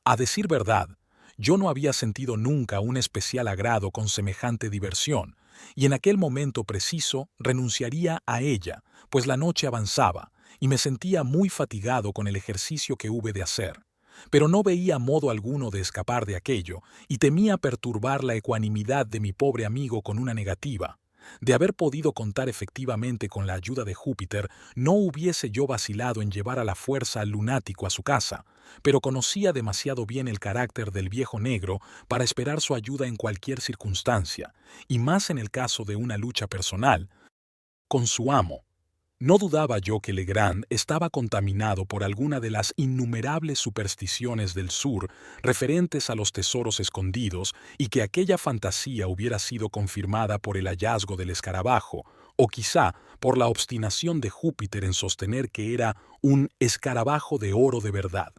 A decir verdad, yo no había sentido nunca un especial agrado con semejante diversión, y en aquel momento preciso renunciaría a ella, pues la noche avanzaba, y me sentía muy fatigado con el ejercicio que hube de hacer. Pero no veía modo alguno de escapar de aquello, y temía perturbar la ecuanimidad de mi pobre amigo con una negativa. De haber podido contar efectivamente con la ayuda de Júpiter, no hubiese yo vacilado en llevar a la fuerza al lunático a su casa, pero conocía demasiado bien el carácter del viejo negro para esperar su ayuda en cualquier circunstancia, y más en el caso de una lucha personal con su amo. No dudaba yo que Legrand estaba contaminado por alguna de las innumerables supersticiones del sur referentes a los tesoros escondidos y que aquella fantasía hubiera sido confirmada por el hallazgo del escarabajo, o quizá por la obstinación de Júpiter en sostener que era un escarabajo de oro de verdad.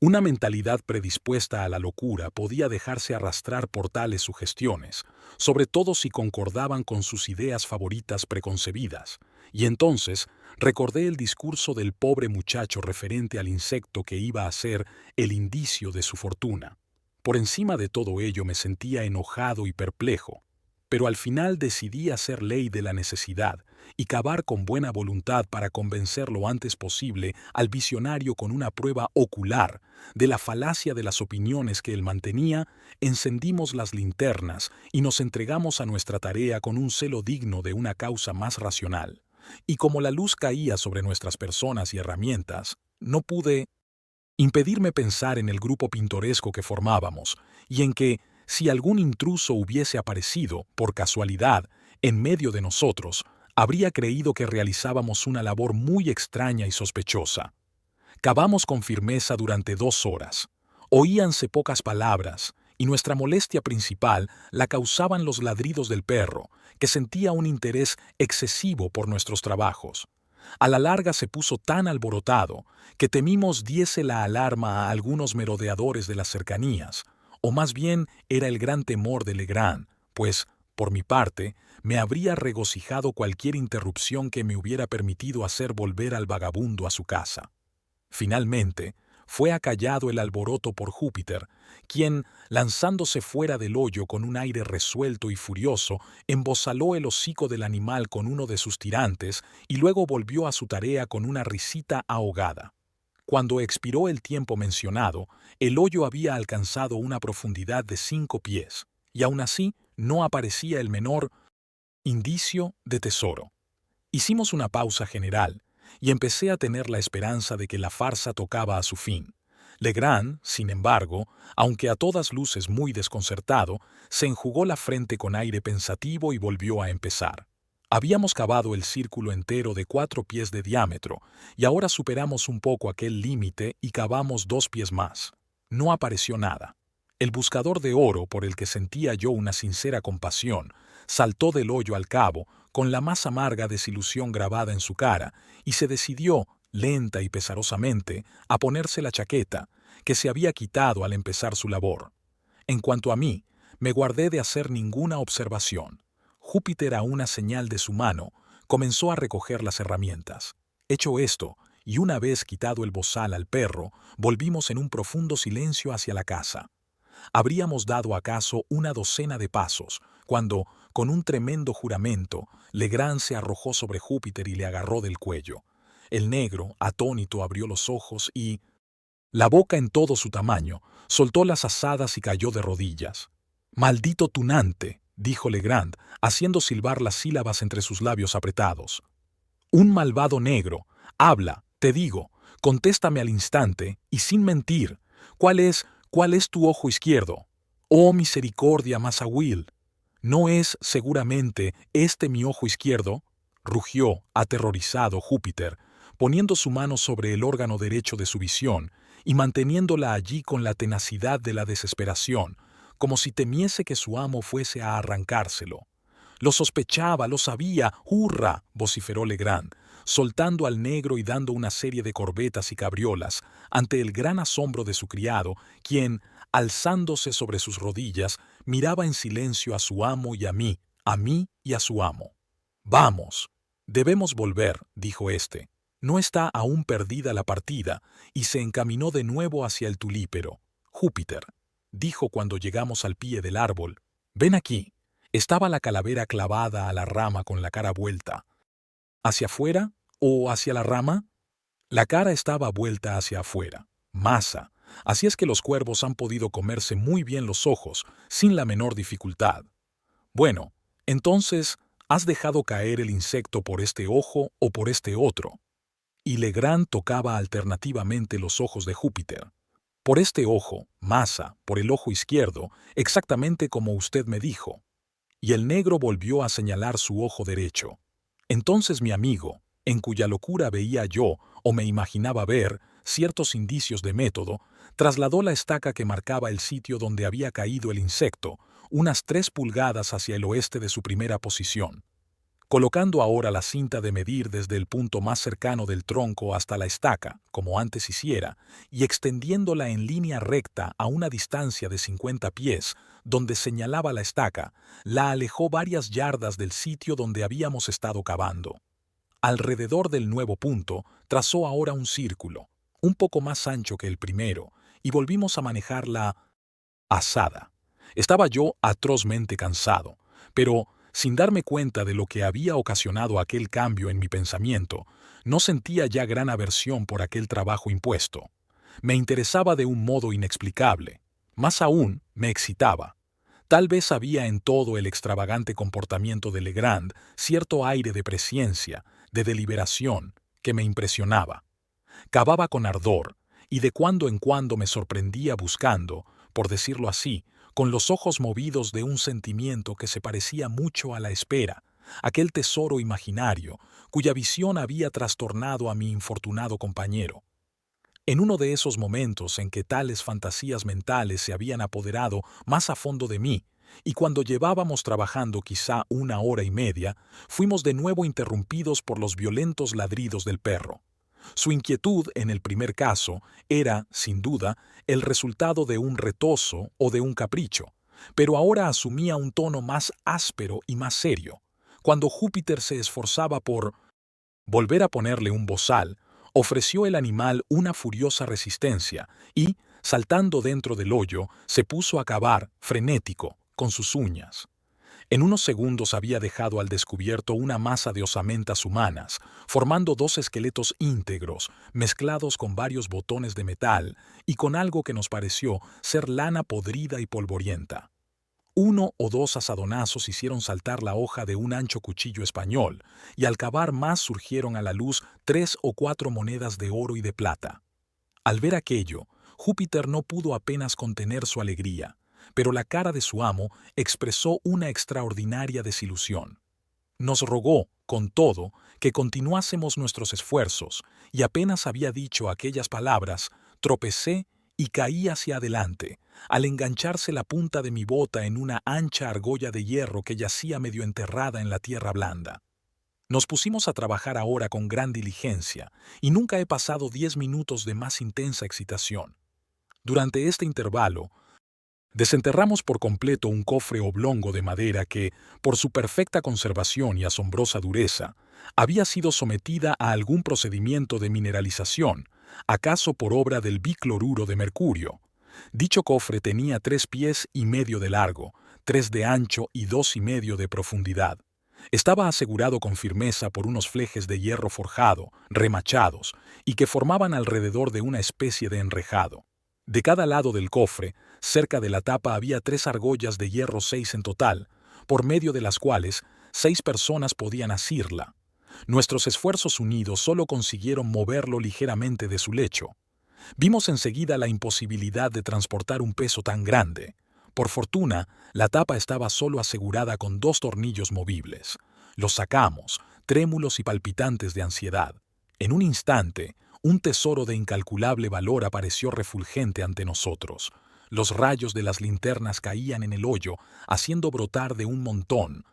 Una mentalidad predispuesta a la locura podía dejarse arrastrar por tales sugestiones, sobre todo si concordaban con sus ideas favoritas preconcebidas, y entonces recordé el discurso del pobre muchacho referente al insecto que iba a ser el indicio de su fortuna. Por encima de todo ello me sentía enojado y perplejo, pero al final decidí hacer ley de la necesidad y cavar con buena voluntad para convencer lo antes posible al visionario con una prueba ocular de la falacia de las opiniones que él mantenía. Encendimos las linternas y nos entregamos a nuestra tarea con un celo digno de una causa más racional. Y como la luz caía sobre nuestras personas y herramientas, no pude impedirme pensar en el grupo pintoresco que formábamos y en que, si algún intruso hubiese aparecido, por casualidad, en medio de nosotros, habría creído que realizábamos una labor muy extraña y sospechosa. Cavamos con firmeza durante 2 horas. Oíanse pocas palabras, y nuestra molestia principal la causaban los ladridos del perro, que sentía un interés excesivo por nuestros trabajos. A la larga se puso tan alborotado que temimos diese la alarma a algunos merodeadores de las cercanías, o más bien era el gran temor de Legrand, pues, por mi parte, me habría regocijado cualquier interrupción que me hubiera permitido hacer volver al vagabundo a su casa. Finalmente, fue acallado el alboroto por Júpiter, quien, lanzándose fuera del hoyo con un aire resuelto y furioso, embozaló el hocico del animal con uno de sus tirantes y luego volvió a su tarea con una risita ahogada. Cuando expiró el tiempo mencionado, el hoyo había alcanzado una profundidad de 5 pies, y aún así no aparecía el menor indicio de tesoro. Hicimos una pausa general, y empecé a tener la esperanza de que la farsa tocaba a su fin. Legrand, sin embargo, aunque a todas luces muy desconcertado, se enjugó la frente con aire pensativo y volvió a empezar. Habíamos cavado el círculo entero de 4 pies de diámetro, y ahora superamos un poco aquel límite y cavamos 2 pies más. No apareció nada. El buscador de oro, por el que sentía yo una sincera compasión, saltó del hoyo al cabo, con la más amarga desilusión grabada en su cara, y se decidió, lenta y pesarosamente, a ponerse la chaqueta, que se había quitado al empezar su labor. En cuanto a mí, me guardé de hacer ninguna observación. Júpiter, a una señal de su mano, comenzó a recoger las herramientas. Hecho esto, y una vez quitado el bozal al perro, volvimos en un profundo silencio hacia la casa. Habríamos dado acaso una docena de pasos, cuando, con un tremendo juramento, Legrand se arrojó sobre Júpiter y le agarró del cuello. El negro, atónito, abrió los ojos y, la boca en todo su tamaño, soltó las asadas y cayó de rodillas. «Maldito tunante», dijo Legrand, haciendo silbar las sílabas entre sus labios apretados. «Un malvado negro. Habla, te digo, contéstame al instante y sin mentir. ¿Cuál es tu ojo izquierdo? Oh misericordia, Masahuil. ¿No es, seguramente, este mi ojo izquierdo?», rugió, aterrorizado, Júpiter, poniendo su mano sobre el órgano derecho de su visión y manteniéndola allí con la tenacidad de la desesperación, como si temiese que su amo fuese a arrancárselo. «Lo sospechaba, lo sabía, ¡hurra!», vociferó Legrand, soltando al negro y dando una serie de corvetas y cabriolas ante el gran asombro de su criado, quien, alzándose sobre sus rodillas, miraba en silencio a su amo y a mí y a su amo. «Vamos, debemos volver», dijo éste. «No está aún perdida la partida», y se encaminó de nuevo hacia el tulípero. «Júpiter», dijo cuando llegamos al pie del árbol, «ven aquí». Estaba la calavera clavada a la rama con la cara vuelta. «¿Hacia afuera o hacia la rama?», La cara estaba vuelta hacia afuera, masa, así es que los cuervos han podido comerse muy bien los ojos, sin la menor dificultad. Bueno, entonces, ¿has dejado caer el insecto por este ojo o por este otro? Y Legrand tocaba alternativamente los ojos de Júpiter. Por este ojo, Masa, por el ojo izquierdo, exactamente como usted me dijo. Y el negro volvió a señalar su ojo derecho. Entonces mi amigo, en cuya locura veía yo, o me imaginaba ver, ciertos indicios de método, trasladó la estaca que marcaba el sitio donde había caído el insecto, unas 3 pulgadas hacia el oeste de su primera posición. Colocando ahora la cinta de medir desde el punto más cercano del tronco hasta la estaca, como antes hiciera, y extendiéndola en línea recta a una distancia de 50 pies, donde señalaba la estaca, la alejó varias yardas del sitio donde habíamos estado cavando. Alrededor del nuevo punto, trazó ahora un círculo, un poco más ancho que el primero, y volvimos a manejar la azada. Estaba yo atrozmente cansado, pero, sin darme cuenta de lo que había ocasionado aquel cambio en mi pensamiento, no sentía ya gran aversión por aquel trabajo impuesto. Me interesaba de un modo inexplicable. Más aún, me excitaba. Tal vez había en todo el extravagante comportamiento de Legrand cierto aire de presciencia, de deliberación, que me impresionaba. Cavaba con ardor, y de cuando en cuando me sorprendía buscando, por decirlo así, con los ojos movidos de un sentimiento que se parecía mucho a la espera, aquel tesoro imaginario, cuya visión había trastornado a mi infortunado compañero. En uno de esos momentos en que tales fantasías mentales se habían apoderado más a fondo de mí, y cuando llevábamos trabajando quizá 1 hora y media, fuimos de nuevo interrumpidos por los violentos ladridos del perro. Su inquietud, en el primer caso, era, sin duda, el resultado de un retozo o de un capricho, pero ahora asumía un tono más áspero y más serio. Cuando Júpiter se esforzaba por volver a ponerle un bozal, ofreció el animal una furiosa resistencia y, saltando dentro del hoyo, se puso a cavar, frenético, con sus uñas. En unos segundos había dejado al descubierto una masa de osamentas humanas, formando 2 esqueletos íntegros, mezclados con varios botones de metal y con algo que nos pareció ser lana podrida y polvorienta. 1 o 2 azadonazos hicieron saltar la hoja de un ancho cuchillo español, y al cavar más surgieron a la luz 3 o 4 monedas de oro y de plata. Al ver aquello, Júpiter no pudo apenas contener su alegría, pero la cara de su amo expresó una extraordinaria desilusión. Nos rogó, con todo, que continuásemos nuestros esfuerzos, y apenas había dicho aquellas palabras, tropecé y caí hacia adelante, al engancharse la punta de mi bota en una ancha argolla de hierro que yacía medio enterrada en la tierra blanda. Nos pusimos a trabajar ahora con gran diligencia, y nunca he pasado 10 minutos de más intensa excitación. Durante este intervalo, desenterramos por completo un cofre oblongo de madera que, por su perfecta conservación y asombrosa dureza, había sido sometida a algún procedimiento de mineralización, acaso por obra del bicloruro de mercurio. Dicho cofre tenía 3 pies y medio de largo, 3 de ancho y 2 y medio de profundidad. Estaba asegurado con firmeza por unos flejes de hierro forjado, remachados, y que formaban alrededor de una especie de enrejado. De cada lado del cofre, cerca de la tapa había 3 argollas de hierro, 6 en total, por medio de las cuales 6 personas podían asirla. Nuestros esfuerzos unidos solo consiguieron moverlo ligeramente de su lecho. Vimos enseguida la imposibilidad de transportar un peso tan grande. Por fortuna, la tapa estaba solo asegurada con 2 tornillos movibles. Los sacamos, trémulos y palpitantes de ansiedad. En un instante, un tesoro de incalculable valor apareció refulgente ante nosotros. Los rayos de las linternas caían en el hoyo, haciendo brotar de un montón,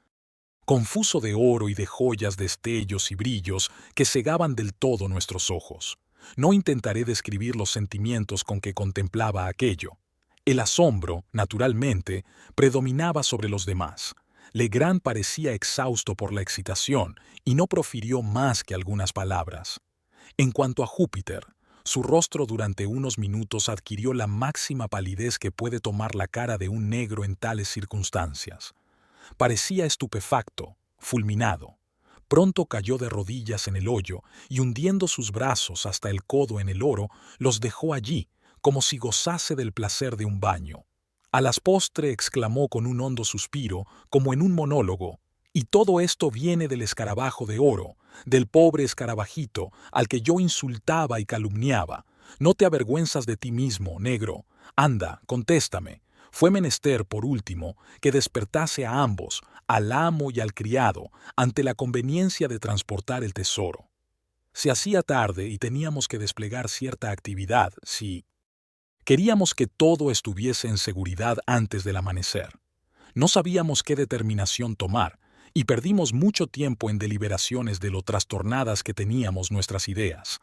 confuso de oro y de joyas, destellos y brillos que cegaban del todo nuestros ojos. No intentaré describir los sentimientos con que contemplaba aquello. El asombro, naturalmente, predominaba sobre los demás. Legrand parecía exhausto por la excitación y no profirió más que algunas palabras. En cuanto a Júpiter, su rostro durante unos minutos adquirió la máxima palidez que puede tomar la cara de un negro en tales circunstancias. Parecía estupefacto, fulminado. Pronto cayó de rodillas en el hoyo y hundiendo sus brazos hasta el codo en el oro, los dejó allí, como si gozase del placer de un baño. A las postre exclamó con un hondo suspiro, como en un monólogo: «Y todo esto viene del escarabajo de oro, del pobre escarabajito al que yo insultaba y calumniaba. ¿No te avergüenzas de ti mismo, negro? Anda, contéstame». Fue menester, por último, que despertase a ambos, al amo y al criado, ante la conveniencia de transportar el tesoro. Se hacía tarde y teníamos que desplegar cierta actividad si queríamos que todo estuviese en seguridad antes del amanecer. No sabíamos qué determinación tomar, y perdimos mucho tiempo en deliberaciones de lo trastornadas que teníamos nuestras ideas.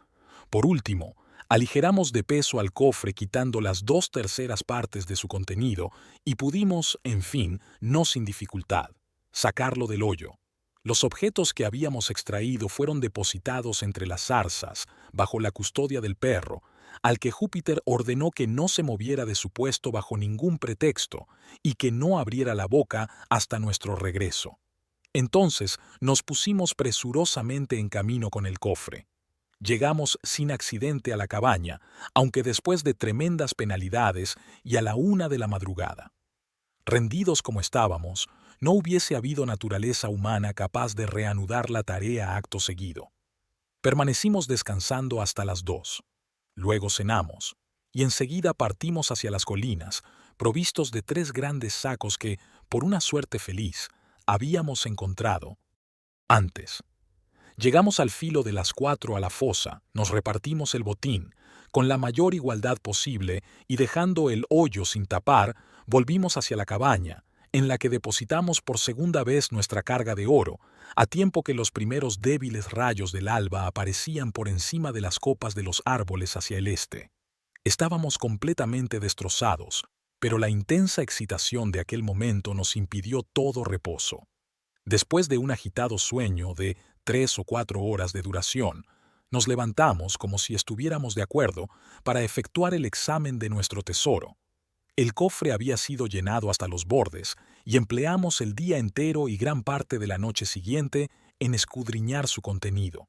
Por último, aligeramos de peso al cofre quitando las 2/3 partes de su contenido y pudimos, en fin, no sin dificultad, sacarlo del hoyo. Los objetos que habíamos extraído fueron depositados entre las zarzas, bajo la custodia del perro, al que Júpiter ordenó que no se moviera de su puesto bajo ningún pretexto y que no abriera la boca hasta nuestro regreso. Entonces nos pusimos presurosamente en camino con el cofre. Llegamos sin accidente a la cabaña, aunque después de tremendas penalidades y a la 1 de la madrugada. Rendidos como estábamos, no hubiese habido naturaleza humana capaz de reanudar la tarea acto seguido. Permanecimos descansando hasta las 2. Luego cenamos, y enseguida partimos hacia las colinas, provistos de 3 grandes sacos que, por una suerte feliz, habíamos encontrado antes. Llegamos al filo de las 4 a la fosa, nos repartimos el botín, con la mayor igualdad posible, y dejando el hoyo sin tapar, volvimos hacia la cabaña, en la que depositamos por segunda vez nuestra carga de oro, a tiempo que los primeros débiles rayos del alba aparecían por encima de las copas de los árboles hacia el este. Estábamos completamente destrozados, pero la intensa excitación de aquel momento nos impidió todo reposo. Después de un agitado sueño de 3 o 4 horas de duración, nos levantamos como si estuviéramos de acuerdo para efectuar el examen de nuestro tesoro. El cofre había sido llenado hasta los bordes y empleamos el día entero y gran parte de la noche siguiente en escudriñar su contenido.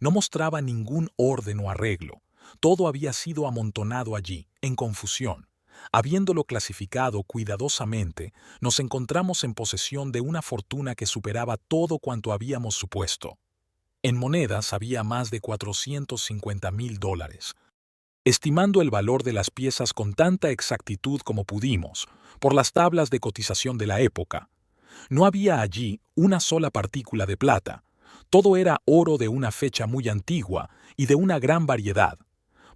No mostraba ningún orden o arreglo. Todo había sido amontonado allí, en confusión. Habiéndolo clasificado cuidadosamente, nos encontramos en posesión de una fortuna que superaba todo cuanto habíamos supuesto. En monedas había más de $450,000. Estimando el valor de las piezas con tanta exactitud como pudimos, por las tablas de cotización de la época, no había allí una sola partícula de plata. Todo era oro de una fecha muy antigua y de una gran variedad.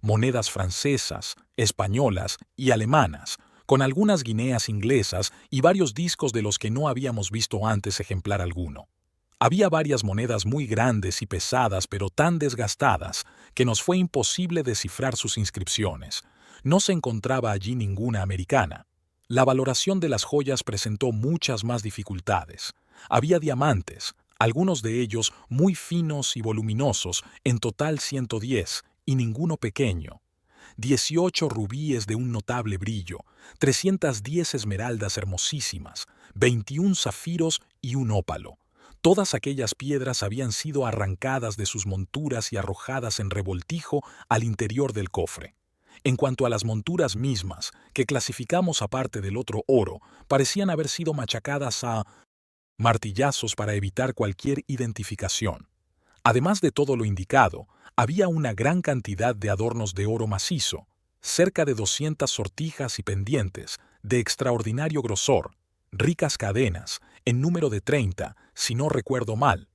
Monedas francesas, españolas y alemanas, con algunas guineas inglesas y varios discos de los que no habíamos visto antes ejemplar alguno. Había varias monedas muy grandes y pesadas, pero tan desgastadas que nos fue imposible descifrar sus inscripciones. No se encontraba allí ninguna americana. La valoración de las joyas presentó muchas más dificultades. Había diamantes, algunos de ellos muy finos y voluminosos, en total 110, y ninguno pequeño. 18 rubíes de un notable brillo, 310 esmeraldas hermosísimas, 21 zafiros y un ópalo. Todas aquellas piedras habían sido arrancadas de sus monturas y arrojadas en revoltijo al interior del cofre. En cuanto a las monturas mismas, que clasificamos aparte del otro oro, parecían haber sido machacadas a martillazos para evitar cualquier identificación. Además de todo lo indicado, había una gran cantidad de adornos de oro macizo, cerca de 200 sortijas y pendientes, de extraordinario grosor, ricas cadenas, en número de 30, si no recuerdo mal,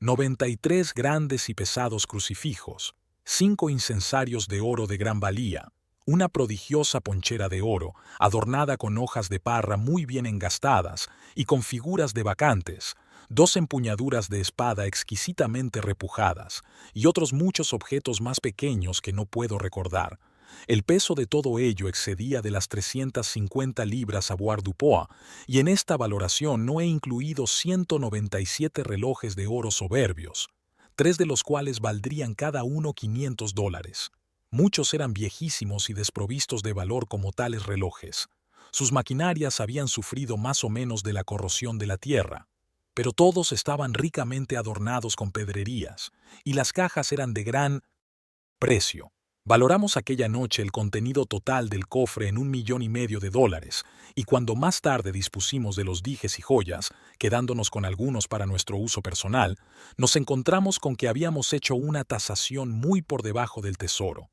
93 grandes y pesados crucifijos, 5 incensarios de oro de gran valía, una prodigiosa ponchera de oro, adornada con hojas de parra muy bien engastadas y con figuras de bacantes, 2 empuñaduras de espada exquisitamente repujadas, y otros muchos objetos más pequeños que no puedo recordar. El peso de todo ello excedía de las 350 libras a Bois-du-Poix, y en esta valoración no he incluido 197 relojes de oro soberbios, 3 de los cuales valdrían cada uno $500. Muchos eran viejísimos y desprovistos de valor como tales relojes. Sus maquinarias habían sufrido más o menos de la corrosión de la tierra. pero todos estaban ricamente adornados con pedrerías, y las cajas eran de gran precio. Valoramos aquella noche el contenido total del cofre en $1,500,000, y cuando más tarde dispusimos de los dijes y joyas, quedándonos con algunos para nuestro uso personal, nos encontramos con que habíamos hecho una tasación muy por debajo del tesoro.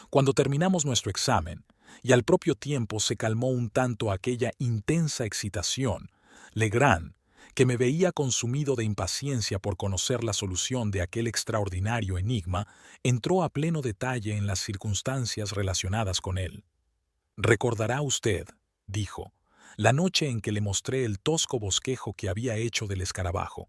Cuando terminamos nuestro examen, y al propio tiempo se calmó un tanto aquella intensa excitación, Legrand, que me veía consumido de impaciencia por conocer la solución de aquel extraordinario enigma, entró a pleno detalle en las circunstancias relacionadas con él. «Recordará usted», dijo, «la noche en que le mostré el tosco bosquejo que había hecho del escarabajo.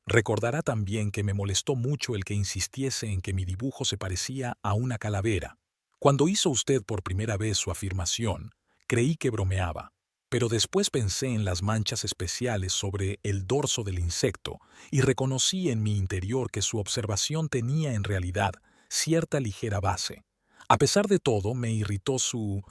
Recordará también que me molestó mucho el que insistiese en que mi dibujo se parecía a una calavera. Cuando hizo usted por primera vez su afirmación, creí que bromeaba, pero después pensé en las manchas especiales sobre el dorso del insecto y reconocí en mi interior que su observación tenía en realidad cierta ligera base. A pesar de todo, me irritó su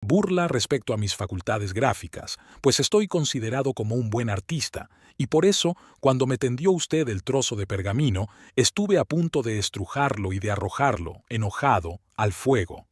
burla respecto a mis facultades gráficas, pues estoy considerado como un buen artista, y por eso, cuando me tendió usted el trozo de pergamino, estuve a punto de estrujarlo y de arrojarlo, enojado, al fuego.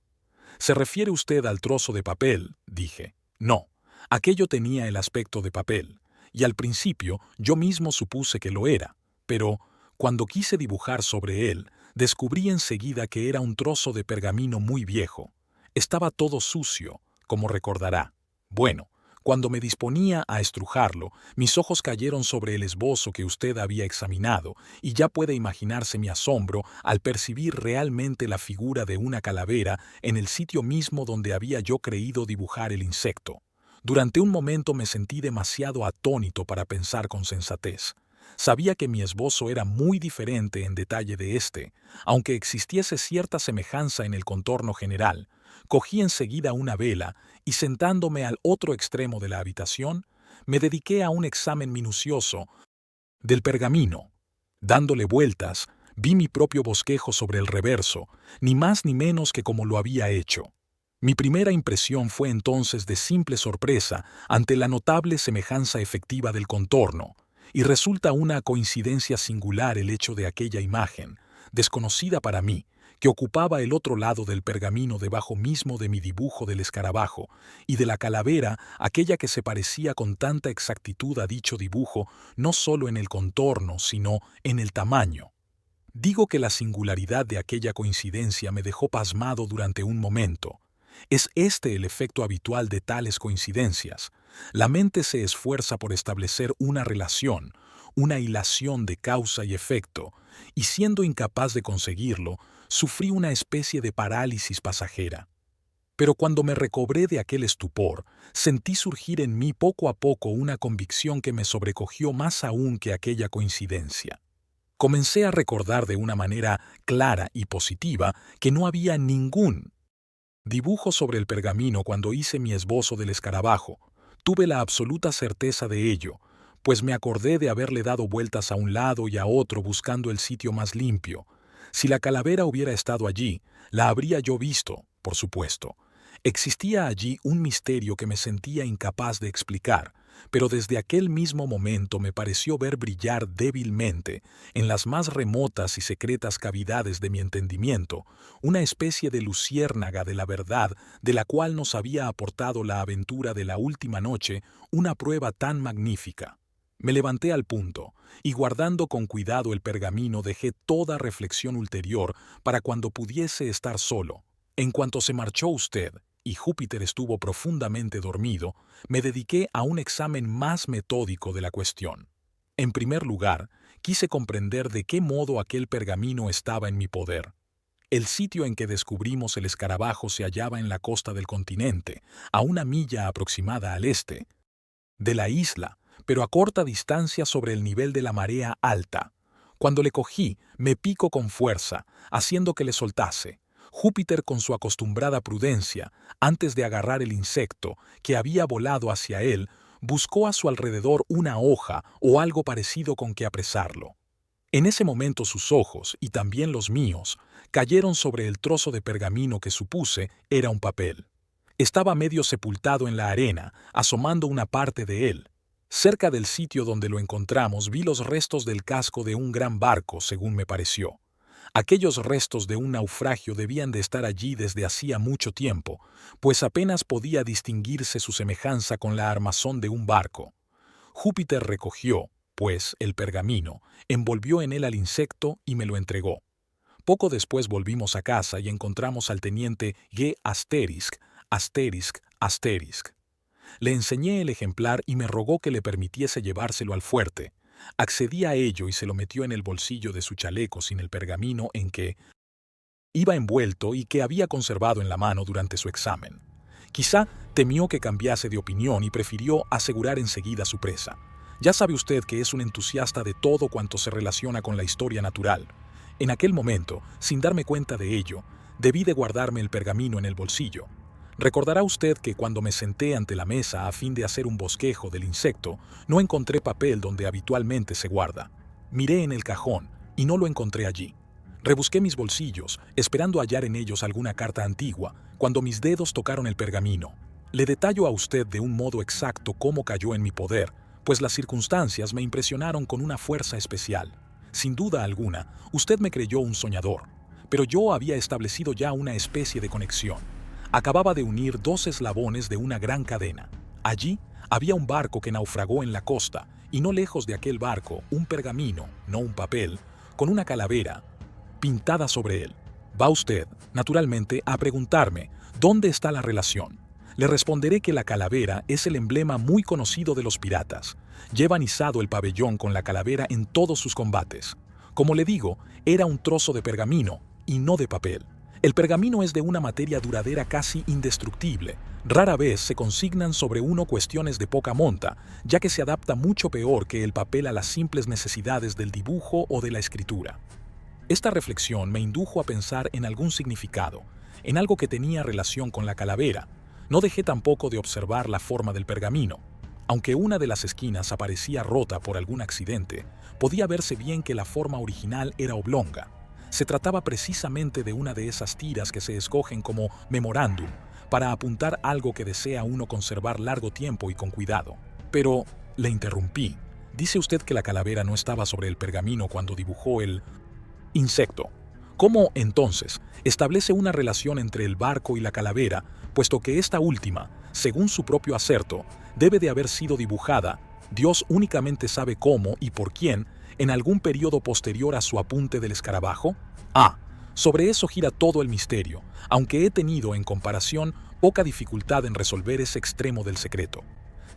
«¿Se refiere usted al trozo de papel?», dije. «No, aquello tenía el aspecto de papel, y al principio yo mismo supuse que lo era, pero, cuando quise dibujar sobre él, descubrí enseguida que era un trozo de pergamino muy viejo. Estaba todo sucio, como recordará. Bueno, cuando me disponía a estrujarlo, mis ojos cayeron sobre el esbozo que usted había examinado, y ya puede imaginarse mi asombro al percibir realmente la figura de una calavera en el sitio mismo donde había yo creído dibujar el insecto. Durante un momento me sentí demasiado atónito para pensar con sensatez. Sabía que mi esbozo era muy diferente en detalle de este, aunque existiese cierta semejanza en el contorno general. Cogí enseguida una vela y, sentándome al otro extremo de la habitación, me dediqué a un examen minucioso del pergamino. Dándole vueltas, vi mi propio bosquejo sobre el reverso, ni más ni menos que como lo había hecho. Mi primera impresión fue entonces de simple sorpresa ante la notable semejanza efectiva del contorno, y resulta una coincidencia singular el hecho de aquella imagen, desconocida para mí, que ocupaba el otro lado del pergamino debajo mismo de mi dibujo del escarabajo, y de la calavera, aquella que se parecía con tanta exactitud a dicho dibujo, no solo en el contorno, sino en el tamaño. Digo que la singularidad de aquella coincidencia me dejó pasmado durante un momento. Es este el efecto habitual de tales coincidencias. La mente se esfuerza por establecer una relación, una hilación de causa y efecto, y siendo incapaz de conseguirlo, sufrí una especie de parálisis pasajera. Pero cuando me recobré de aquel estupor, sentí surgir en mí poco a poco una convicción que me sobrecogió más aún que aquella coincidencia. Comencé a recordar de una manera clara y positiva que no había ningún dibujo sobre el pergamino cuando hice mi esbozo del escarabajo. Tuve la absoluta certeza de ello, pues me acordé de haberle dado vueltas a un lado y a otro buscando el sitio más limpio. Si la calavera hubiera estado allí, la habría yo visto, por supuesto. Existía allí un misterio que me sentía incapaz de explicar, pero desde aquel mismo momento me pareció ver brillar débilmente, en las más remotas y secretas cavidades de mi entendimiento, una especie de luciérnaga de la verdad de la cual nos había aportado la aventura de la última noche una prueba tan magnífica. Me levanté al punto, y guardando con cuidado el pergamino dejé toda reflexión ulterior para cuando pudiese estar solo. En cuanto se marchó usted, y Júpiter estuvo profundamente dormido, me dediqué a un examen más metódico de la cuestión. En primer lugar, quise comprender de qué modo aquel pergamino estaba en mi poder. El sitio en que descubrimos el escarabajo se hallaba en la costa del continente, a una milla aproximada al este de la isla, pero a corta distancia sobre el nivel de la marea alta. Cuando le cogí, me pico con fuerza, haciendo que le soltase. Júpiter, con su acostumbrada prudencia, antes de agarrar el insecto, que había volado hacia él, buscó a su alrededor una hoja o algo parecido con que apresarlo. En ese momento sus ojos, y también los míos, cayeron sobre el trozo de pergamino que supuse era un papel. Estaba medio sepultado en la arena, asomando una parte de él. Cerca del sitio donde lo encontramos vi los restos del casco de un gran barco, según me pareció. Aquellos restos de un naufragio debían de estar allí desde hacía mucho tiempo, pues apenas podía distinguirse su semejanza con la armazón de un barco. Júpiter recogió, pues, el pergamino, envolvió en él al insecto y me lo entregó. Poco después volvimos a casa y encontramos al teniente G. ********. Le enseñé el ejemplar y me rogó que le permitiese llevárselo al fuerte. Accedí a ello y se lo metió en el bolsillo de su chaleco sin el pergamino en que iba envuelto y que había conservado en la mano durante su examen. Quizá temió que cambiase de opinión y prefirió asegurar enseguida su presa. Ya sabe usted que es un entusiasta de todo cuanto se relaciona con la historia natural. En aquel momento, sin darme cuenta de ello, debí de guardarme el pergamino en el bolsillo. Recordará usted que cuando me senté ante la mesa a fin de hacer un bosquejo del insecto, no encontré papel donde habitualmente se guarda. Miré en el cajón y no lo encontré allí. Rebusqué mis bolsillos, esperando hallar en ellos alguna carta antigua, cuando mis dedos tocaron el pergamino. Le detallo a usted de un modo exacto cómo cayó en mi poder, pues las circunstancias me impresionaron con una fuerza especial. Sin duda alguna, usted me creyó un soñador, pero yo había establecido ya una especie de conexión. Acababa de unir dos eslabones de una gran cadena. Allí había un barco que naufragó en la costa, y no lejos de aquel barco, un pergamino, no un papel, con una calavera pintada sobre él. Va usted, naturalmente, a preguntarme, ¿dónde está la relación? Le responderé que la calavera es el emblema muy conocido de los piratas. Llevan izado el pabellón con la calavera en todos sus combates. Como le digo, era un trozo de pergamino, y no de papel. El pergamino es de una materia duradera casi indestructible. Rara vez se consignan sobre uno cuestiones de poca monta, ya que se adapta mucho peor que el papel a las simples necesidades del dibujo o de la escritura. Esta reflexión me indujo a pensar en algún significado, en algo que tenía relación con la calavera. No dejé tampoco de observar la forma del pergamino. Aunque una de las esquinas aparecía rota por algún accidente, podía verse bien que la forma original era oblonga. Se trataba precisamente de una de esas tiras que se escogen como memorándum para apuntar algo que desea uno conservar largo tiempo y con cuidado. Pero le interrumpí. Dice usted que la calavera no estaba sobre el pergamino cuando dibujó el insecto. ¿Cómo, entonces, establece una relación entre el barco y la calavera, puesto que esta última, según su propio aserto, debe de haber sido dibujada, Dios únicamente sabe cómo y por quién, en algún periodo posterior a su apunte del escarabajo? Sobre eso gira todo el misterio, aunque he tenido, en comparación, poca dificultad en resolver ese extremo del secreto.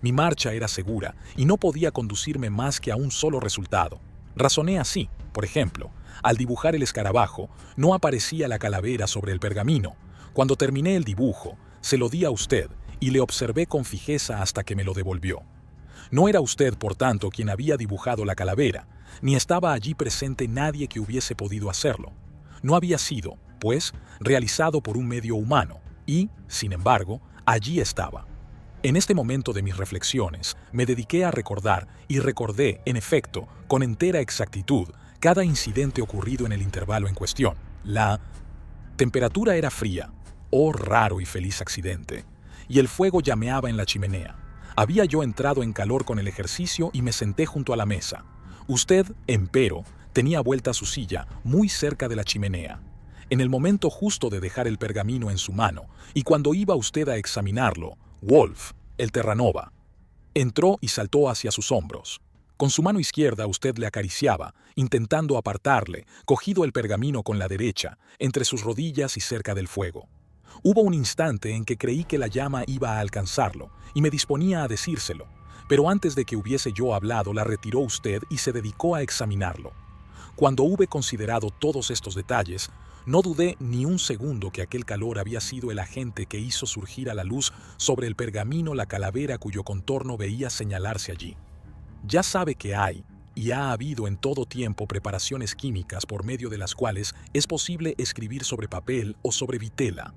Mi marcha era segura y no podía conducirme más que a un solo resultado. Razoné así, por ejemplo, al dibujar el escarabajo, no aparecía la calavera sobre el pergamino. Cuando terminé el dibujo, se lo di a usted y le observé con fijeza hasta que me lo devolvió. No era usted, por tanto, quien había dibujado la calavera, ni estaba allí presente nadie que hubiese podido hacerlo. No había sido, pues, realizado por un medio humano, y, sin embargo, allí estaba. En este momento de mis reflexiones, me dediqué a recordar y recordé, en efecto, con entera exactitud, cada incidente ocurrido en el intervalo en cuestión. La temperatura era fría, oh raro y feliz accidente, y el fuego llameaba en la chimenea. Había yo entrado en calor con el ejercicio y me senté junto a la mesa. Usted, empero, tenía vuelta su silla muy cerca de la chimenea. En el momento justo de dejar el pergamino en su mano, y cuando iba usted a examinarlo, Wolf, el Terranova, entró y saltó hacia sus hombros. Con su mano izquierda usted le acariciaba, intentando apartarle, cogido el pergamino con la derecha, entre sus rodillas y cerca del fuego. Hubo un instante en que creí que la llama iba a alcanzarlo, y me disponía a decírselo, pero antes de que hubiese yo hablado la retiró usted y se dedicó a examinarlo. Cuando hube considerado todos estos detalles, no dudé ni un segundo que aquel calor había sido el agente que hizo surgir a la luz sobre el pergamino la calavera cuyo contorno veía señalarse allí. Ya sabe que hay, y ha habido en todo tiempo preparaciones químicas por medio de las cuales es posible escribir sobre papel o sobre vitela.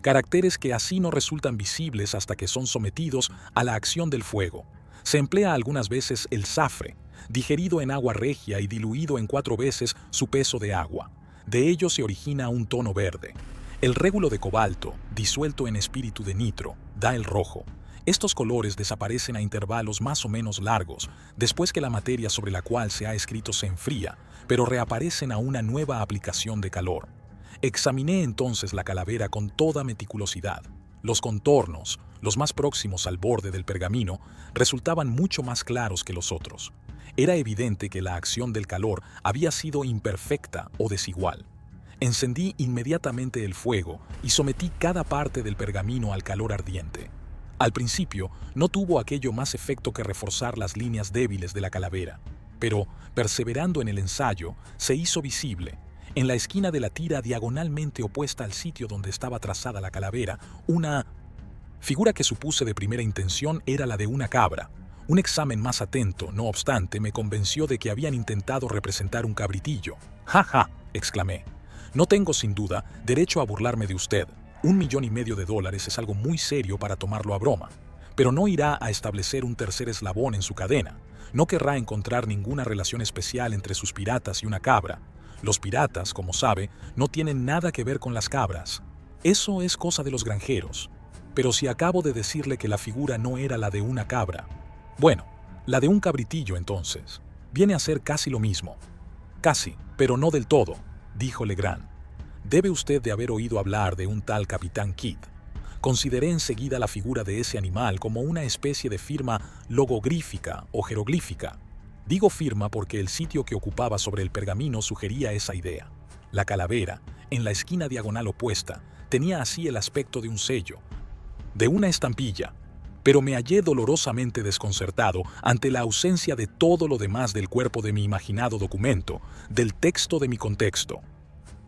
Caracteres que así no resultan visibles hasta que son sometidos a la acción del fuego. Se emplea algunas veces el safre, digerido en agua regia y diluido en 4 veces su peso de agua. De ello se origina un tono verde. El régulo de cobalto, disuelto en espíritu de nitro, da el rojo, Estos colores desaparecen a intervalos más o menos largos, después que la materia sobre la cual se ha escrito se enfría, pero reaparecen a una nueva aplicación de calor. Examiné entonces la calavera con toda meticulosidad. Los contornos, los más próximos al borde del pergamino, resultaban mucho más claros que los otros. Era evidente que la acción del calor había sido imperfecta o desigual. Encendí inmediatamente el fuego y sometí cada parte del pergamino al calor ardiente. Al principio no tuvo aquello más efecto que reforzar las líneas débiles de la calavera, pero, perseverando en el ensayo, se hizo visible, en la esquina de la tira diagonalmente opuesta al sitio donde estaba trazada la calavera, una figura que supuse de primera intención era la de una cabra. Un examen más atento, no obstante, me convenció de que habían intentado representar un cabritillo. «¡Ja, ja!», exclamé. «No tengo, sin duda, derecho a burlarme de usted. $1,5 millones es algo muy serio para tomarlo a broma. Pero no irá a establecer un tercer eslabón en su cadena. No querrá encontrar ninguna relación especial entre sus piratas y una cabra. Los piratas, como sabe, no tienen nada que ver con las cabras. Eso es cosa de los granjeros. Pero si acabo de decirle que la figura no era la de una cabra, bueno, la de un cabritillo entonces. Viene a ser casi lo mismo». «Casi, pero no del todo», dijo Legrand. «Debe usted de haber oído hablar de un tal Capitán Kidd». Consideré enseguida la figura de ese animal como una especie de firma logogrífica o jeroglífica. Digo firma porque el sitio que ocupaba sobre el pergamino sugería esa idea. La calavera, en la esquina diagonal opuesta, tenía así el aspecto de un sello, de una estampilla, pero me hallé dolorosamente desconcertado ante la ausencia de todo lo demás del cuerpo de mi imaginado documento, del texto de mi contexto.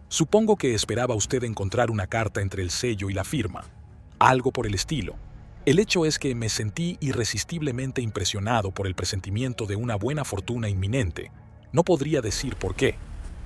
Supongo que esperaba usted encontrar una carta entre el sello y la firma, algo por el estilo. El hecho es que me sentí irresistiblemente impresionado por el presentimiento de una buena fortuna inminente. No podría decir por qué.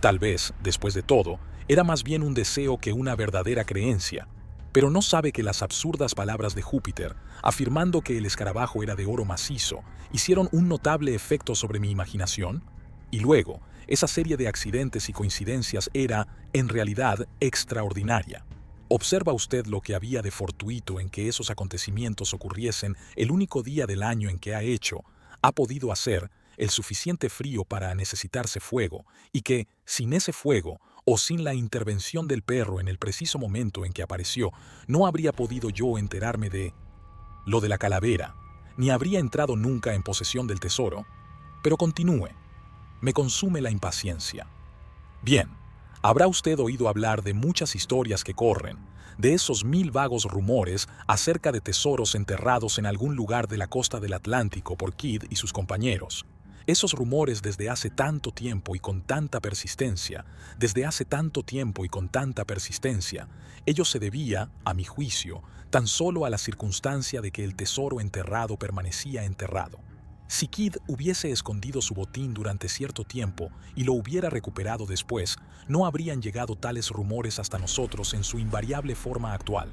Tal vez, después de todo, era más bien un deseo que una verdadera creencia. Pero ¿no sabe que las absurdas palabras de Júpiter, afirmando que el escarabajo era de oro macizo, hicieron un notable efecto sobre mi imaginación? Y luego, esa serie de accidentes y coincidencias era, en realidad, extraordinaria. ¿Observa usted lo que había de fortuito en que esos acontecimientos ocurriesen el único día del año en que ha podido hacer, el suficiente frío para necesitarse fuego, y que, sin ese fuego, o sin la intervención del perro en el preciso momento en que apareció, no habría podido yo enterarme de lo de la calavera, ni habría entrado nunca en posesión del tesoro? Pero continúe. Me consume la impaciencia. Bien, habrá usted oído hablar de muchas historias que corren, de esos 1000 vagos rumores acerca de tesoros enterrados en algún lugar de la costa del Atlántico por Kidd y sus compañeros. Esos rumores desde hace tanto tiempo y con tanta persistencia, ello se debía, a mi juicio, tan solo a la circunstancia de que el tesoro enterrado permanecía enterrado. Si Kidd hubiese escondido su botín durante cierto tiempo y lo hubiera recuperado después, no habrían llegado tales rumores hasta nosotros en su invariable forma actual.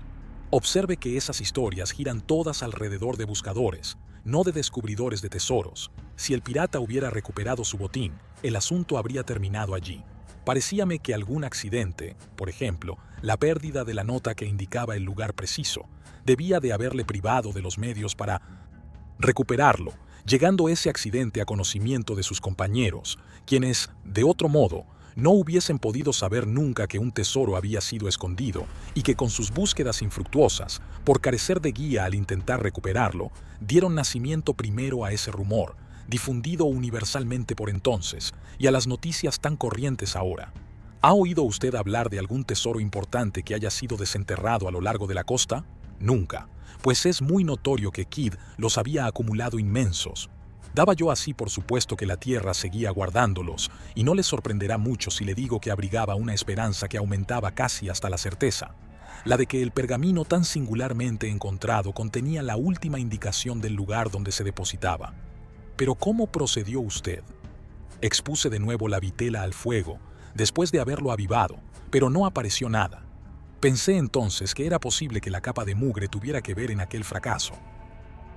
Observe que esas historias giran todas alrededor de buscadores, no de descubridores de tesoros. Si el pirata hubiera recuperado su botín, el asunto habría terminado allí. Parecíame que algún accidente, por ejemplo, la pérdida de la nota que indicaba el lugar preciso, debía de haberle privado de los medios para recuperarlo, llegando ese accidente a conocimiento de sus compañeros, quienes, de otro modo, no hubiesen podido saber nunca que un tesoro había sido escondido y que con sus búsquedas infructuosas, por carecer de guía al intentar recuperarlo, dieron nacimiento primero a ese rumor, difundido universalmente por entonces, y a las noticias tan corrientes ahora. ¿Ha oído usted hablar de algún tesoro importante que haya sido desenterrado a lo largo de la costa? Nunca, pues es muy notorio que Kidd los había acumulado inmensos. Daba yo así por supuesto que la tierra seguía guardándolos, y no le sorprenderá mucho si le digo que abrigaba una esperanza que aumentaba casi hasta la certeza, la de que el pergamino tan singularmente encontrado contenía la última indicación del lugar donde se depositaba. Pero ¿cómo procedió usted? Expuse de nuevo la vitela al fuego, después de haberlo avivado, pero no apareció nada. Pensé entonces que era posible que la capa de mugre tuviera que ver en aquel fracaso.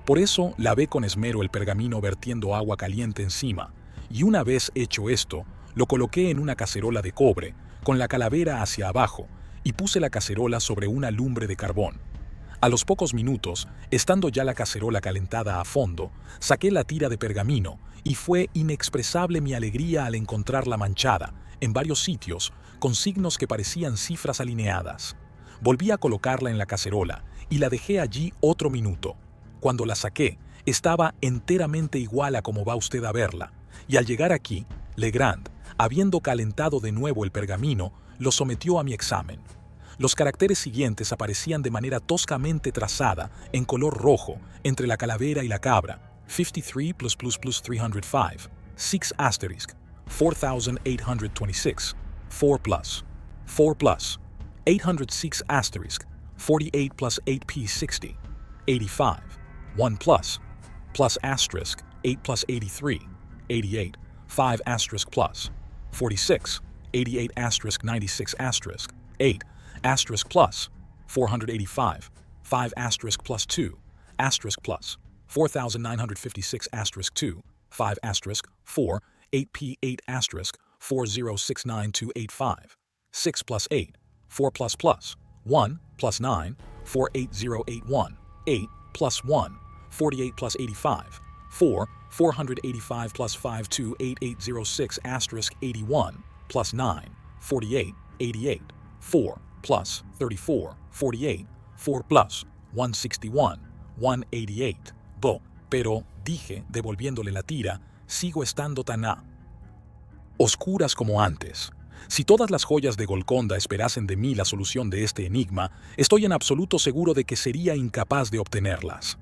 Por eso lavé con esmero el pergamino vertiendo agua caliente encima, y una vez hecho esto, lo coloqué en una cacerola de cobre, con la calavera hacia abajo, y puse la cacerola sobre una lumbre de carbón. A los pocos minutos, estando ya la cacerola calentada a fondo, saqué la tira de pergamino y fue inexpresable mi alegría al encontrarla manchada, en varios sitios, con signos que parecían cifras alineadas. Volví a colocarla en la cacerola y la dejé allí otro minuto. Cuando la saqué, estaba enteramente igual a como va usted a verla, y al llegar aquí, Legrand, habiendo calentado de nuevo el pergamino, lo sometió a mi examen. Los caracteres siguientes aparecían de manera toscamente trazada, en color rojo, entre la calavera y la cabra. 53 +++305, 6 asterisk, 4826, 4 plus, 4 plus, 806 asterisk, 48 plus 8p60, 85, 1 plus asterisk, 8 plus 83, 88, 5 asterisk plus, 46, 88 asterisk 96 asterisk, 8, asterisk plus, 485, 5 asterisk plus 2, asterisk plus, 4,956 asterisk 2, 5 asterisk, 4, 8p8 asterisk, 4069285, 6 plus 8, 4 plus, 1 plus 9, 48081, 8 plus 1, 48 plus 85, 4, 485 plus 528806 asterisk 81, plus 9, 48, 88, 4, plus 34, 48, 4 plus 161, 188. Pero, dije, devolviéndole la tira, sigo estando tan oscuras como antes. Si todas las joyas de Golconda esperasen de mí la solución de este enigma, estoy en absoluto seguro de que sería incapaz de obtenerlas.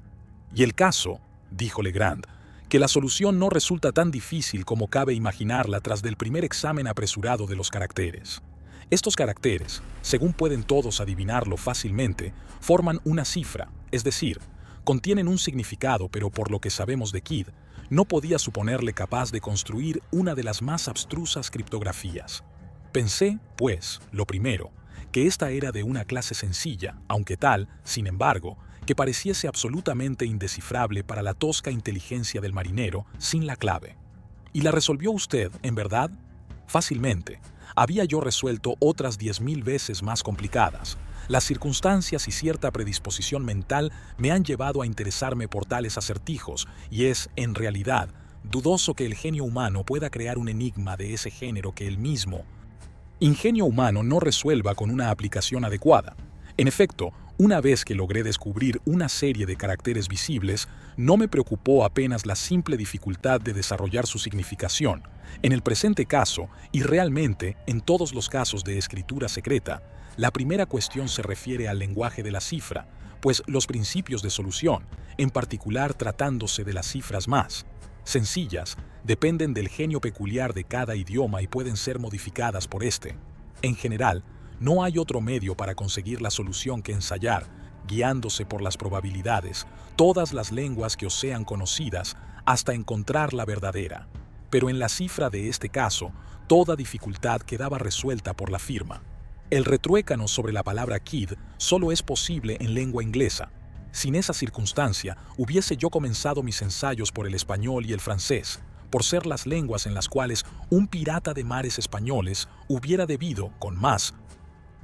Y el caso, dijo Legrand, que la solución no resulta tan difícil como cabe imaginarla tras del primer examen apresurado de los caracteres. Estos caracteres, según pueden todos adivinarlo fácilmente, forman una cifra, es decir, contienen un significado, pero por lo que sabemos de Kidd, no podía suponerle capaz de construir una de las más abstrusas criptografías. Pensé, pues, lo primero, que esta era de una clase sencilla, aunque tal, sin embargo, que pareciese absolutamente indescifrable para la tosca inteligencia del marinero sin la clave. ¿Y la resolvió usted, en verdad? Fácilmente. Había yo resuelto otras 10.000 veces más complicadas. Las circunstancias y cierta predisposición mental me han llevado a interesarme por tales acertijos, y es, en realidad, dudoso que el genio humano pueda crear un enigma de ese género que el mismo ingenio humano no resuelva con una aplicación adecuada. En efecto, una vez que logré descubrir una serie de caracteres visibles, no me preocupó apenas la simple dificultad de desarrollar su significación. En el presente caso, y realmente en todos los casos de escritura secreta, la primera cuestión se refiere al lenguaje de la cifra, pues los principios de solución, en particular tratándose de las cifras más sencillas, dependen del genio peculiar de cada idioma y pueden ser modificadas por este. En general, no hay otro medio para conseguir la solución que ensayar, guiándose por las probabilidades, todas las lenguas que os sean conocidas, hasta encontrar la verdadera. Pero en la cifra de este caso, toda dificultad quedaba resuelta por la firma. El retruécano sobre la palabra Kidd solo es posible en lengua inglesa. Sin esa circunstancia, hubiese yo comenzado mis ensayos por el español y el francés, por ser las lenguas en las cuales un pirata de mares españoles hubiera debido, con más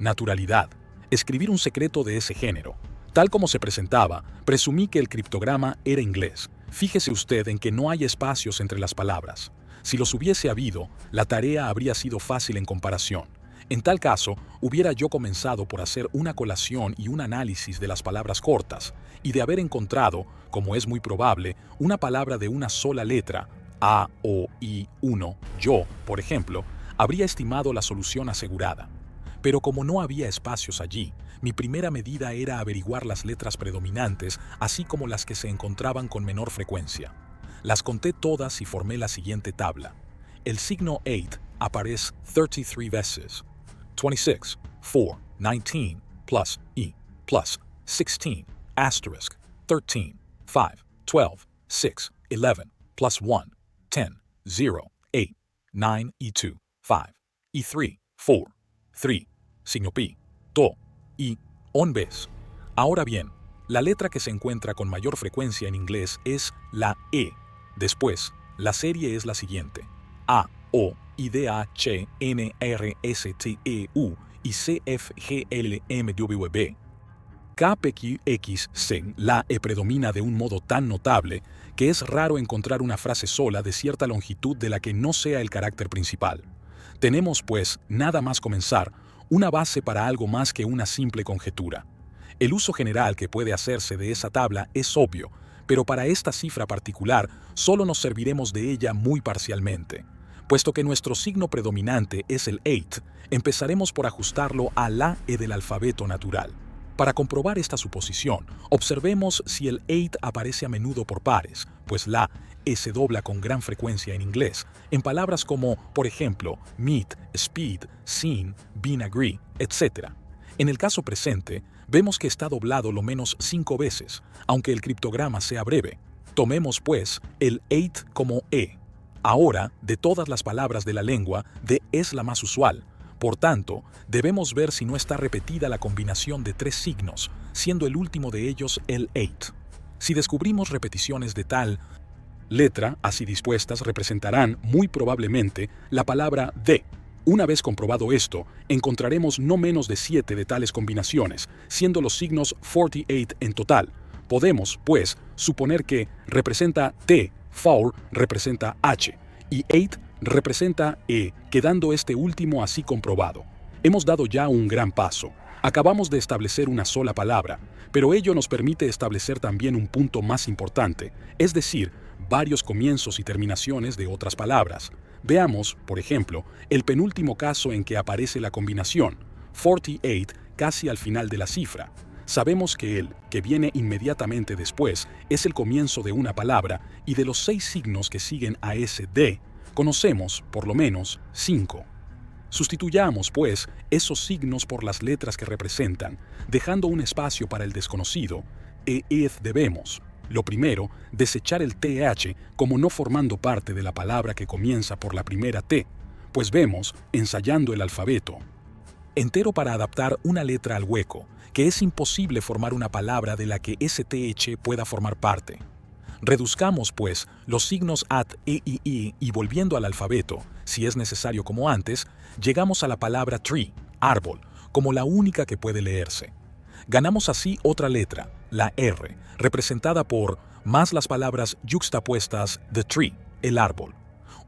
naturalidad, escribir un secreto de ese género. Tal como se presentaba, presumí que el criptograma era inglés. Fíjese usted en que no hay espacios entre las palabras. Si los hubiese habido, la tarea habría sido fácil en comparación. En tal caso, hubiera yo comenzado por hacer una colación y un análisis de las palabras cortas, y de haber encontrado, como es muy probable, una palabra de una sola letra, A, O, I, 1, yo, por ejemplo, habría estimado la solución asegurada. Pero como no había espacios allí, mi primera medida era averiguar las letras predominantes, así como las que se encontraban con menor frecuencia. Las conté todas y formé la siguiente tabla. El signo 8 aparece 33 veces. 26, 4, 19, plus E, plus 16, asterisk, 13, 5, 12, 6, 11, plus 1, 10, 0, 8, 9 y 2, 5, y 3, 4, 3, signo pi, do, y, on vez. Ahora bien, la letra que se encuentra con mayor frecuencia en inglés es la E. Después, la serie es la siguiente: A, O, I, D, A, H, N, R, S, T, E, U y C, F, G, L, M, W, B. KPQXC, la E predomina de un modo tan notable que es raro encontrar una frase sola de cierta longitud de la que no sea el carácter principal. Tenemos, pues, nada más comenzar, una base para algo más que una simple conjetura. El uso general que puede hacerse de esa tabla es obvio, pero para esta cifra particular solo nos serviremos de ella muy parcialmente. Puesto que nuestro signo predominante es el 8, empezaremos por ajustarlo a la E del alfabeto natural. Para comprobar esta suposición, observemos si el 8 aparece a menudo por pares, pues la E se dobla con gran frecuencia en inglés, en palabras como, por ejemplo, meet, speed, seen, been, agree, etc. En el caso presente, vemos que está doblado lo menos 5 veces, aunque el criptograma sea breve. Tomemos, pues, el 8 como E. Ahora, de todas las palabras de la lengua, D es la más usual. Por tanto, debemos ver si no está repetida la combinación de 3 signos, siendo el último de ellos el 8. Si descubrimos repeticiones de tal letra, así dispuestas, representarán, muy probablemente, la palabra D. Una vez comprobado esto, encontraremos no menos de 7 de tales combinaciones, siendo los signos 48 en total. Podemos, pues, suponer que representa T, 4 representa H, y 8 representa E, quedando este último así comprobado. Hemos dado ya un gran paso. Acabamos de establecer una sola palabra, pero ello nos permite establecer también un punto más importante, es decir, varios comienzos y terminaciones de otras palabras. Veamos, por ejemplo, el penúltimo caso en que aparece la combinación, 48, casi al final de la cifra. Sabemos que el que viene inmediatamente después es el comienzo de una palabra y de los 6 signos que siguen a ese D, conocemos, por lo menos, 5. Sustituyamos, pues, esos signos por las letras que representan, dejando un espacio para el desconocido, debemos, lo primero, desechar el TH como no formando parte de la palabra que comienza por la primera T, pues vemos, ensayando el alfabeto entero para adaptar una letra al hueco, que es imposible formar una palabra de la que ese TH pueda formar parte. Reduzcamos, pues, los signos at, i y volviendo al alfabeto, si es necesario como antes, llegamos a la palabra tree, árbol, como la única que puede leerse. Ganamos así otra letra, la R, representada por más las palabras yuxtapuestas the tree, el árbol.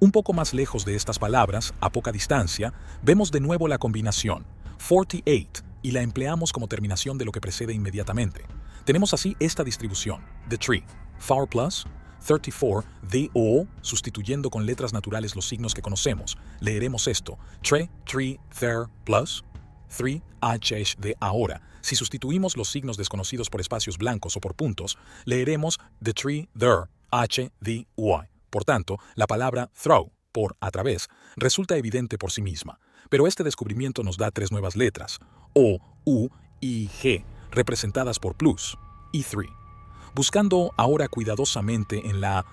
Un poco más lejos de estas palabras, a poca distancia, vemos de nuevo la combinación 48 y la empleamos como terminación de lo que precede inmediatamente. Tenemos así esta distribución, the tree, far plus, 34, the o, sustituyendo con letras naturales los signos que conocemos. Leeremos esto, tre, tree, there, plus, 3, h, de ahora. Si sustituimos los signos desconocidos por espacios blancos o por puntos, leeremos the tree, there, h, the, y. Por tanto, la palabra throw, por a través, resulta evidente por sí misma. Pero este descubrimiento nos da 3 nuevas letras, O, U y G, representadas por plus, y 3. Buscando ahora cuidadosamente en la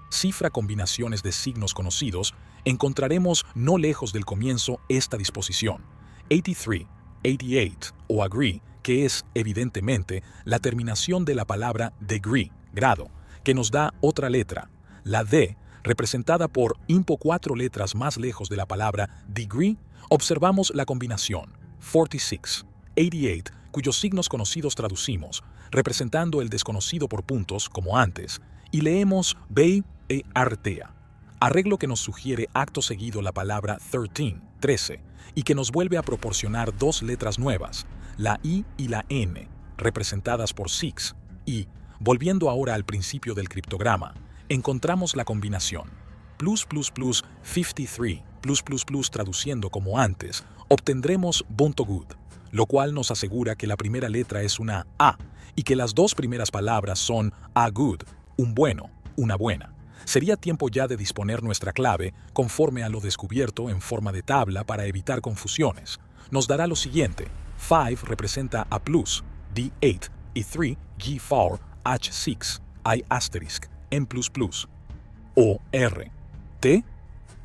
cifra combinaciones de signos conocidos, encontraremos no lejos del comienzo esta disposición, 83, 88 o agree, que es, evidentemente, la terminación de la palabra degree, grado, que nos da otra letra, la D, representada por 4 letras más lejos de la palabra degree, observamos la combinación 46, 88, cuyos signos conocidos traducimos, representando el desconocido por puntos, como antes, y leemos B e artea, arreglo que nos sugiere acto seguido la palabra 13, y que nos vuelve a proporcionar 2 letras nuevas, la I y la N, representadas por 6, y, volviendo ahora al principio del criptograma, encontramos la combinación plus 53 traduciendo como antes, obtendremos bunto good, lo cual nos asegura que la primera letra es una A y que las 2 primeras palabras son a good, un bueno, una buena. Sería tiempo ya de disponer nuestra clave conforme a lo descubierto en forma de tabla para evitar confusiones. Nos dará lo siguiente: 5 representa a plus, D8 y 3 G4 H6 I asterisk N++, o R. T.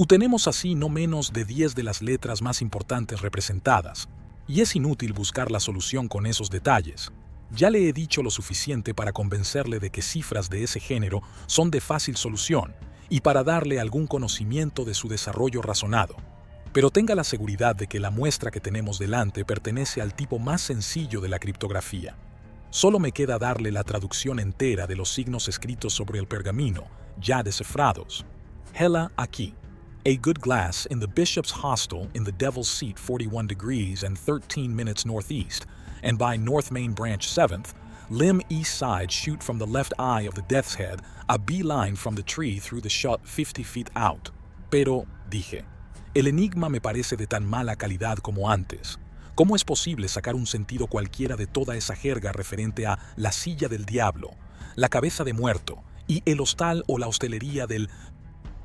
Tenemos así no menos de 10 de las letras más importantes representadas, y es inútil buscar la solución con esos detalles. Ya le he dicho lo suficiente para convencerle de que cifras de ese género son de fácil solución y para darle algún conocimiento de su desarrollo razonado. Pero tenga la seguridad de que la muestra que tenemos delante pertenece al tipo más sencillo de la criptografía. Solo me queda darle la traducción entera de los signos escritos sobre el pergamino, ya descifrados. Hela aquí. A good glass in the bishop's hostel in the Devil's Seat 41 degrees and 13 minutes northeast, and by North Main Branch 7th, limb east side shoot from the left eye of the Death's Head, a beeline from the tree through the shot 50 feet out. Pero, dije, el enigma me parece de tan mala calidad como antes. ¿Cómo es posible sacar un sentido cualquiera de toda esa jerga referente a la silla del diablo, la cabeza de muerto y el hostal o la hostelería del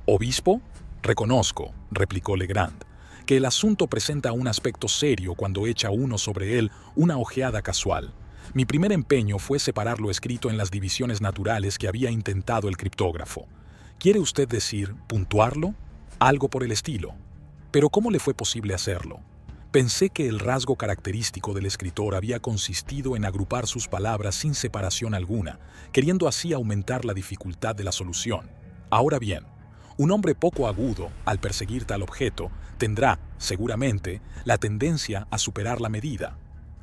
obispo? Reconozco, replicó Legrand, que el asunto presenta un aspecto serio cuando echa uno sobre él una ojeada casual. Mi primer empeño fue separar lo escrito en las divisiones naturales que había intentado el criptógrafo. ¿Quiere usted decir puntuarlo? Algo por el estilo. Pero ¿cómo le fue posible hacerlo? Pensé que el rasgo característico del escritor había consistido en agrupar sus palabras sin separación alguna, queriendo así aumentar la dificultad de la solución. Ahora bien, un hombre poco agudo, al perseguir tal objeto, tendrá, seguramente, la tendencia a superar la medida.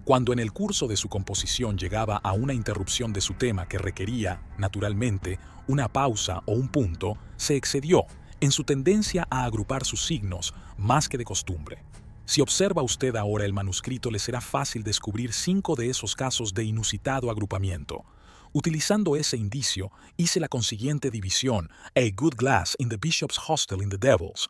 Cuando en el curso de su composición llegaba a una interrupción de su tema que requería, naturalmente, una pausa o un punto, se excedió en su tendencia a agrupar sus signos más que de costumbre. Si observa usted ahora el manuscrito, le será fácil descubrir 5 de esos casos de inusitado agrupamiento. Utilizando ese indicio, hice la consiguiente división: a good glass in the bishop's hostel in the Devil's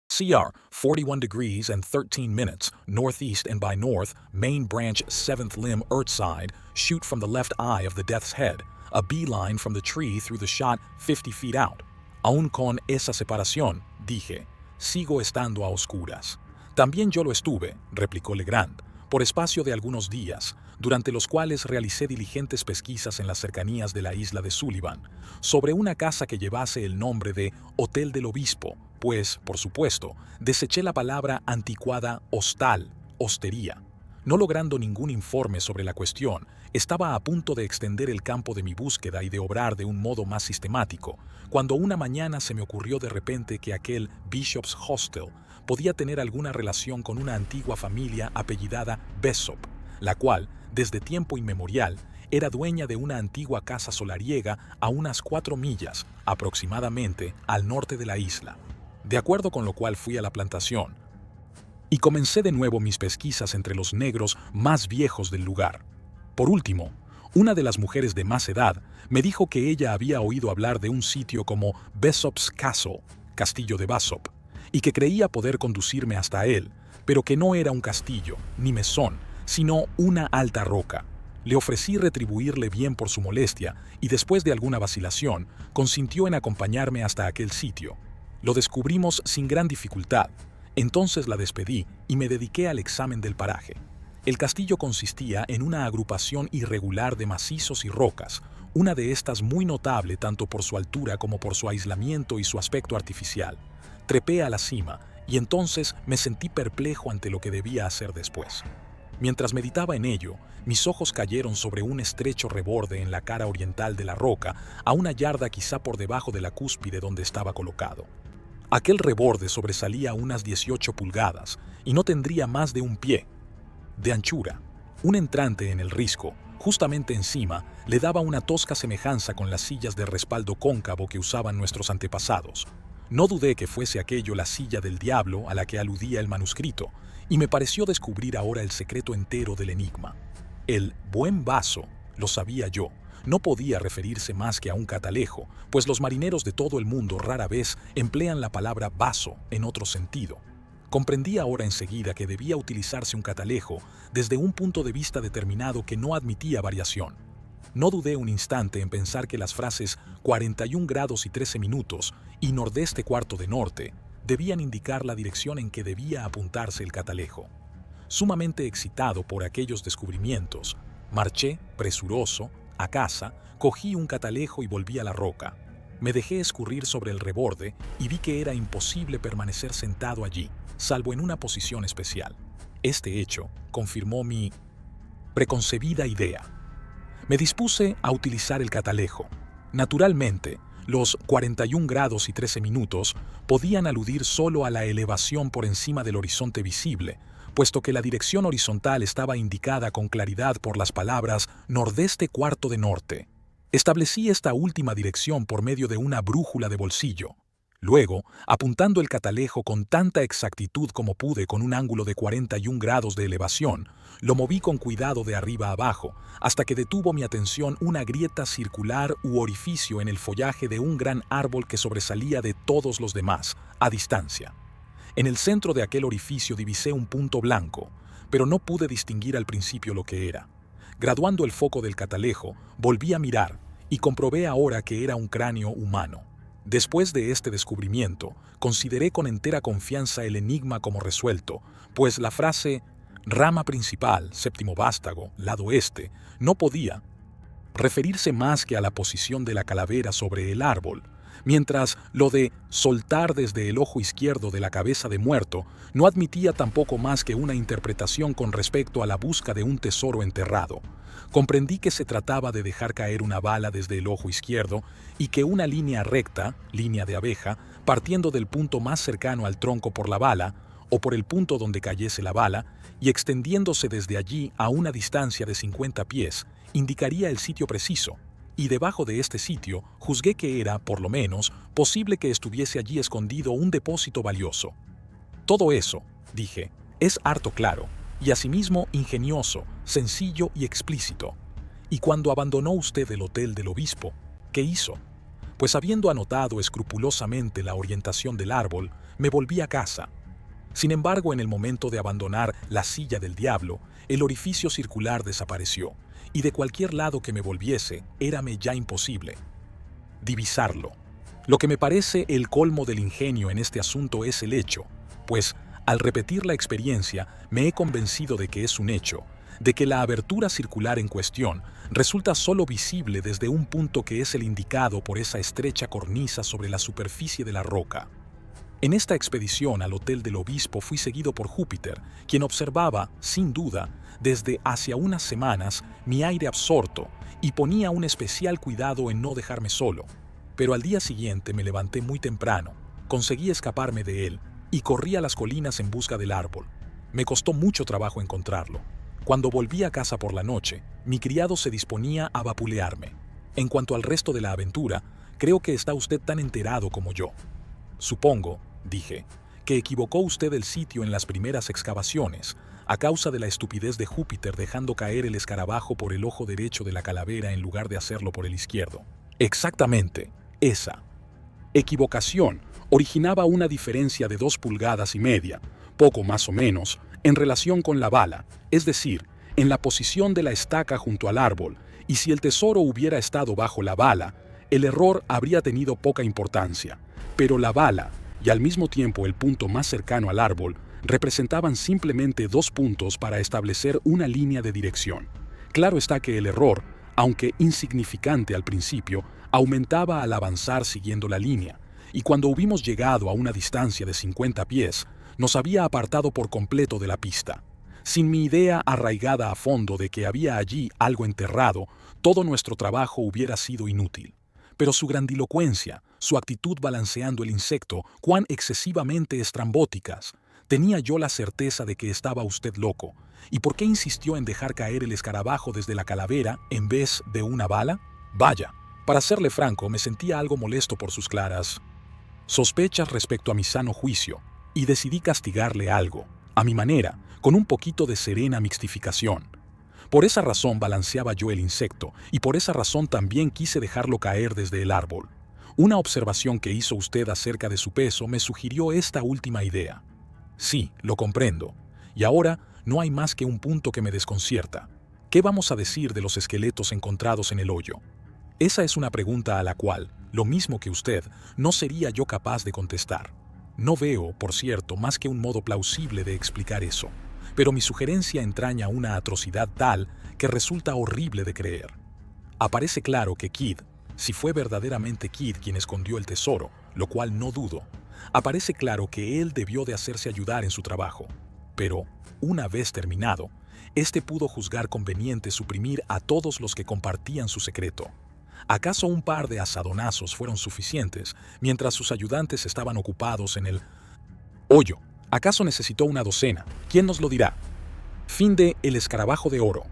CR 41 degrees and 13 minutes northeast and by north main branch 7th limb earth side shoot from the left eye of the Death's Head, a beeline from the tree through the shot 50 feet out. Aún con esa separación, dije, sigo estando a oscuras. También yo lo estuve, replicó Legrand, por espacio de algunos días, durante los cuales realicé diligentes pesquisas en las cercanías de la isla de Sullivan, sobre una casa que llevase el nombre de Hotel del Obispo, pues, por supuesto, deseché la palabra anticuada hostal, hostería. No logrando ningún informe sobre la cuestión, estaba a punto de extender el campo de mi búsqueda y de obrar de un modo más sistemático, cuando una mañana se me ocurrió de repente que aquel Bishop's Hostel podía tener alguna relación con una antigua familia apellidada Bessop, la cual, desde tiempo inmemorial, era dueña de una antigua casa solariega a unas 4 millas, aproximadamente, al norte de la isla. De acuerdo con lo cual fui a la plantación y comencé de nuevo mis pesquisas entre los negros más viejos del lugar. Por último, una de las mujeres de más edad me dijo que ella había oído hablar de un sitio como Bessop's Castle, Castillo de Bessop, y que creía poder conducirme hasta él, pero que no era un castillo, ni mesón, sino una alta roca. Le ofrecí retribuirle bien por su molestia y después de alguna vacilación, consintió en acompañarme hasta aquel sitio. Lo descubrimos sin gran dificultad. Entonces la despedí y me dediqué al examen del paraje. El castillo consistía en una agrupación irregular de macizos y rocas, una de estas muy notable tanto por su altura como por su aislamiento y su aspecto artificial. Trepé a la cima y entonces me sentí perplejo ante lo que debía hacer después. Mientras meditaba en ello, mis ojos cayeron sobre un estrecho reborde en la cara oriental de la roca, a una yarda quizá por debajo de la cúspide donde estaba colocado. Aquel reborde sobresalía unas 18 pulgadas y no tendría más de un pie de anchura. Un entrante en el risco, justamente encima, le daba una tosca semejanza con las sillas de respaldo cóncavo que usaban nuestros antepasados. No dudé que fuese aquello la silla del diablo a la que aludía el manuscrito, y me pareció descubrir ahora el secreto entero del enigma. El buen vaso, lo sabía yo, no podía referirse más que a un catalejo, pues los marineros de todo el mundo rara vez emplean la palabra vaso en otro sentido. Comprendí ahora enseguida que debía utilizarse un catalejo desde un punto de vista determinado que no admitía variación. No dudé un instante en pensar que las frases 41 grados y 13 minutos y nordeste cuarto de norte debían indicar la dirección en que debía apuntarse el catalejo. Sumamente excitado por aquellos descubrimientos, marché, presuroso, a casa, cogí un catalejo y volví a la roca. Me dejé escurrir sobre el reborde y vi que era imposible permanecer sentado allí, salvo en una posición especial. Este hecho confirmó mi preconcebida idea. Me dispuse a utilizar el catalejo. Naturalmente, los 41 grados y 13 minutos podían aludir solo a la elevación por encima del horizonte visible, puesto que la dirección horizontal estaba indicada con claridad por las palabras nordeste cuarto de norte. Establecí esta última dirección por medio de una brújula de bolsillo. Luego, apuntando el catalejo con tanta exactitud como pude con un ángulo de 41 grados de elevación, lo moví con cuidado de arriba a abajo, hasta que detuvo mi atención una grieta circular u orificio en el follaje de un gran árbol que sobresalía de todos los demás, a distancia. En el centro de aquel orificio divisé un punto blanco, pero no pude distinguir al principio lo que era. Graduando el foco del catalejo, volví a mirar y comprobé ahora que era un cráneo humano. Después de este descubrimiento, consideré con entera confianza el enigma como resuelto, pues la frase «rama principal, séptimo vástago, lado este» no podía referirse más que a la posición de la calavera sobre el árbol, mientras lo de soltar desde el ojo izquierdo de la cabeza de muerto no admitía tampoco más que una interpretación con respecto a la busca de un tesoro enterrado. Comprendí que se trataba de dejar caer una bala desde el ojo izquierdo y que una línea recta, línea de abeja, partiendo del punto más cercano al tronco por la bala, o por el punto donde cayese la bala, y extendiéndose desde allí a una distancia de 50 pies, indicaría el sitio preciso, y debajo de este sitio juzgué que era, por lo menos, posible que estuviese allí escondido un depósito valioso. Todo eso, dije, es harto claro, y asimismo ingenioso, sencillo y explícito. Y cuando abandonó usted el hotel del obispo, ¿qué hizo? Pues habiendo anotado escrupulosamente la orientación del árbol, me volví a casa. Sin embargo, en el momento de abandonar la silla del diablo, el orificio circular desapareció, y de cualquier lado que me volviese, érame ya imposible divisarlo. Lo que me parece el colmo del ingenio en este asunto es el hecho, pues, al repetir la experiencia, me he convencido de que es un hecho, de que la abertura circular en cuestión resulta solo visible desde un punto que es el indicado por esa estrecha cornisa sobre la superficie de la roca. En esta expedición al hotel del obispo fui seguido por Júpiter, quien observaba, sin duda, desde hacia unas semanas mi aire absorto y ponía un especial cuidado en no dejarme solo. Pero al día siguiente me levanté muy temprano, conseguí escaparme de él y corrí a las colinas en busca del árbol. Me costó mucho trabajo encontrarlo. Cuando volví a casa por la noche, mi criado se disponía a vapulearme. En cuanto al resto de la aventura, creo que está usted tan enterado como yo. Supongo, dije, que equivocó usted el sitio en las primeras excavaciones, a causa de la estupidez de Júpiter dejando caer el escarabajo por el ojo derecho de la calavera en lugar de hacerlo por el izquierdo. Exactamente, esa equivocación originaba una diferencia de 2,5 pulgadas, poco más o menos, en relación con la bala, es decir, en la posición de la estaca junto al árbol, y si el tesoro hubiera estado bajo la bala, el error habría tenido poca importancia, pero la bala, y al mismo tiempo el punto más cercano al árbol, representaban simplemente 2 puntos para establecer una línea de dirección. Claro está que el error, aunque insignificante al principio, aumentaba al avanzar siguiendo la línea, y cuando hubimos llegado a una distancia de 50 pies, nos había apartado por completo de la pista. Sin mi idea arraigada a fondo de que había allí algo enterrado, todo nuestro trabajo hubiera sido inútil. Pero su grandilocuencia, su actitud balanceando el insecto, cuán excesivamente estrambóticas. Tenía yo la certeza de que estaba usted loco. ¿Y por qué insistió en dejar caer el escarabajo desde la calavera en vez de una bala? Vaya, para serle franco, me sentía algo molesto por sus claras sospechas respecto a mi sano juicio, y decidí castigarle algo, a mi manera, con un poquito de serena mixtificación. Por esa razón balanceaba yo el insecto, y por esa razón también quise dejarlo caer desde el árbol. Una observación que hizo usted acerca de su peso me sugirió esta última idea. Sí, lo comprendo. Y ahora no hay más que un punto que me desconcierta. ¿Qué vamos a decir de los esqueletos encontrados en el hoyo? Esa es una pregunta a la cual, lo mismo que usted, no sería yo capaz de contestar. No veo, por cierto, más que un modo plausible de explicar eso, pero mi sugerencia entraña una atrocidad tal que resulta horrible de creer. Aparece claro que Kidd, si fue verdaderamente Kidd quien escondió el tesoro, lo cual no dudo, aparece claro que él debió de hacerse ayudar en su trabajo. Pero, una vez terminado, éste pudo juzgar conveniente suprimir a todos los que compartían su secreto. ¿Acaso un par de asadonazos fueron suficientes mientras sus ayudantes estaban ocupados en el hoyo, ¿Acaso necesitó una docena? ¿Quién nos lo dirá? Fin de El escarabajo de oro.